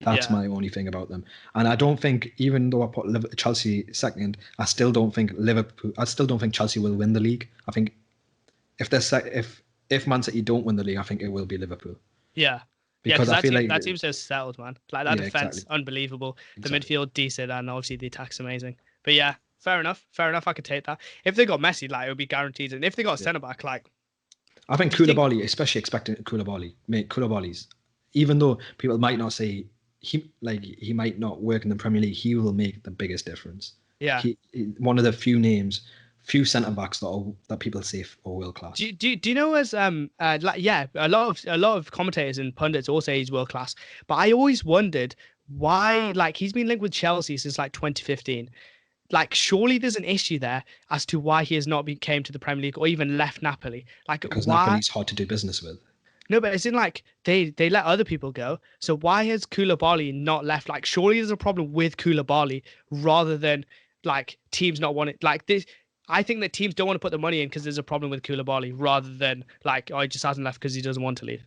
That's my only thing about them. And I don't think, even though I put Chelsea second, I still don't think Chelsea will win the league. I think if Man City don't win the league, I think it will be Liverpool.
Yeah. Because I feel like that team's just settled, man. Like that defense, unbelievable. The midfield decent, and obviously the attack's amazing. But yeah, fair enough. I could take that. If they got Messi, like it would be guaranteed. And if they got a centre back, like
I think Koulibaly, especially expecting Koulibaly's, even though people might not say he might not work in the Premier League, he will make the biggest difference.
Yeah,
he one of the few centre backs that people say are world class.
Do you know as a lot of commentators and pundits all say he's world class, but I always wondered why, like, he's been linked with Chelsea since like 2015. Like, surely there's an issue there as to why he has not came to the Premier League or even left Napoli. Like,
because
why?
Napoli's hard to do business with.
No, but it's in like they let other people go. So why has Koulibaly not left? Like, surely there's a problem with Koulibaly rather than like teams not wanting like this. I think that teams don't want to put the money in because there's a problem with Koulibaly rather than like, oh, he just hasn't left because he doesn't want to leave.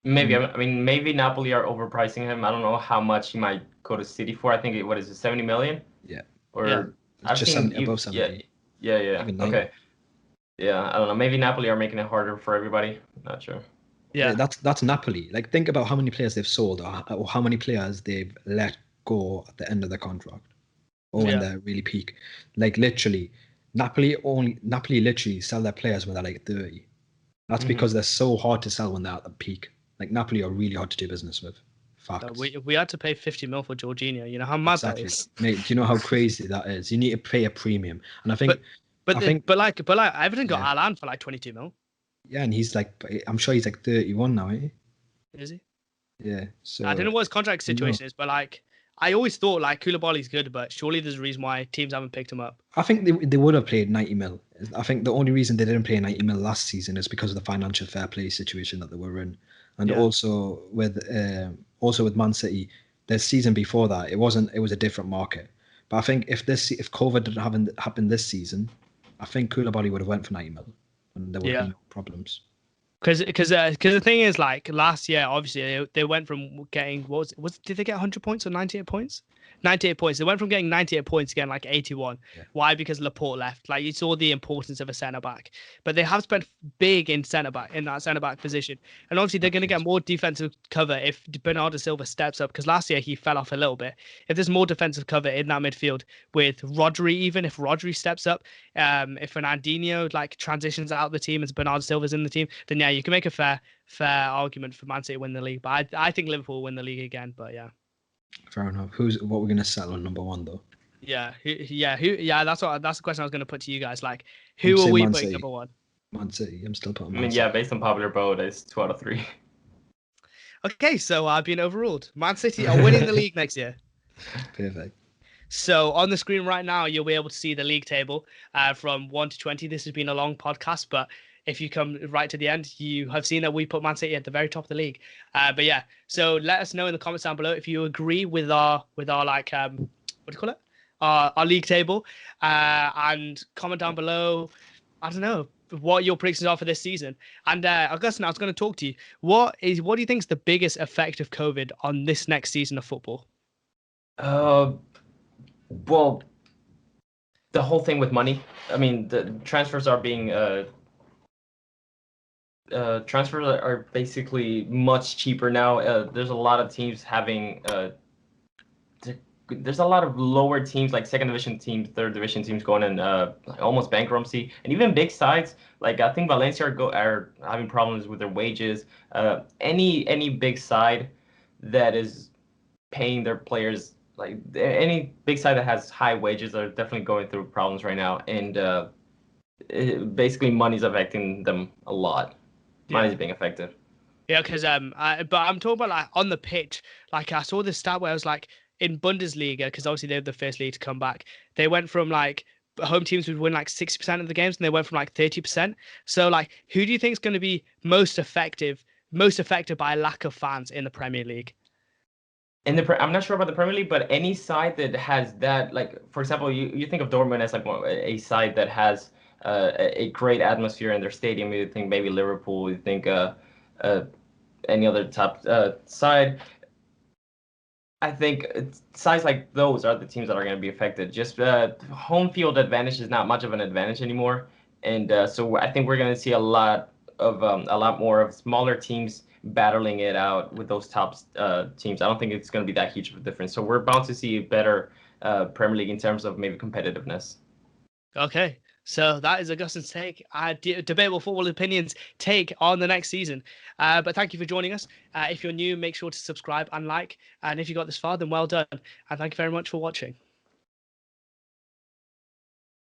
Maybe. I mean, maybe Napoli are overpricing him. I don't know how much he might go to City for. I think what is it, 70 million?
Yeah.
Or
I've just above 70.
Yeah. Okay. Yeah, I don't know. Maybe Napoli are making it harder for everybody. Not sure.
Yeah,
that's Napoli. Like, think about how many players they've sold or how many players they've let go at the end of their contract or when they're really peak. Like, literally, Napoli literally sell their players when they're like 30. That's because they're so hard to sell when they're at the peak. Like, Napoli are really hard to do business with. Facts.
We had to pay 50 mil for Jorginho. You know how mad that is?
Mate, do you know how crazy that is? You need to pay a premium. And I think... But
Everton got Alan for like 22 mil.
Yeah, and he's like, I'm sure he's like 31 now, isn't
he? Is he?
Yeah. So
I don't know what his contract situation is, but like, I always thought like Koulibaly's good, but surely there's a reason why teams haven't picked him up.
I think they would have played 90 mil. I think the only reason they didn't play 90 mil last season is because of the financial fair play situation that they were in, and also with Man City, the season before that, it was a different market. But I think if COVID didn't happen this season, I think Koulibaly would have went for 90 mil, and there would be no problems.
Because the thing is, like, last year, obviously they went from getting did they get 100 points or 98 points? 98 points. They went from getting 98 points to getting like 81. Yeah. Why? Because Laporte left. Like, you saw the importance of a centre back, but they have spent big in that centre back position, and obviously they're going to get more defensive cover if Bernardo Silva steps up. Because last year he fell off a little bit. If there's more defensive cover in that midfield with Rodri, even if Rodri steps up, if Fernandinho like transitions out of the team as Bernardo Silva's in the team, then yeah, you can make a fair argument for Man City to win the league. But I think Liverpool will win the league again. But yeah.
Fair enough. What we're gonna settle on number one though?
Yeah. That's the question I was gonna put to you guys. Like, who are we putting number one?
Man City. I'm still putting.
Man City. Based on popular vote, it's 2 out of 3.
Okay, so I've been overruled. Man City are winning the league next year.
Perfect.
So on the screen right now, you'll be able to see the league table from 1 to 20. This has been a long podcast, but if you come right to the end, you have seen that we put Man City at the very top of the league. But yeah, so let us know in the comments down below if you agree with our like what do you call it? Our league table, and comment down below. I don't know what your predictions are for this season. And Augustin, I was going to talk to you. What do you think is the biggest effect of COVID on this next season of football?
Well, the whole thing with money. I mean, the transfers are being transfers are basically much cheaper now. There's a lot of teams having there's a lot of lower teams, like second division teams, third division teams going in like almost bankruptcy, and even big sides like I think Valencia are having problems with their wages. Any big side that is paying their players, like any big side that has high wages, are definitely going through problems right now, and basically money's affecting them a lot. Money's being affected.
Yeah, because but I'm talking about like on the pitch. Like I saw this stat where I was like, in Bundesliga, because obviously they're the first league to come back. They went from like home teams would win like 60% of the games, and they went from like 30%. So like, who do you think is going to be most affected by lack of fans in the Premier League?
I'm not sure about the Premier League, but any side that has that, like for example, you think of Dortmund as like a side that has a great atmosphere in their stadium. You think maybe Liverpool. You think any other top side. I think sides like those are the teams that are going to be affected. Just home field advantage is not much of an advantage anymore, and so I think we're going to see a lot more of smaller teams battling it out with those top teams. I don't think it's going to be that huge of a difference. So we're bound to see a better Premier League in terms of maybe competitiveness.
Okay. So that is Augustin's take, debatable football opinions take on the next season. But thank you for joining us. If you're new, make sure to subscribe and like. And if you got this far, then well done. And thank you very much for watching.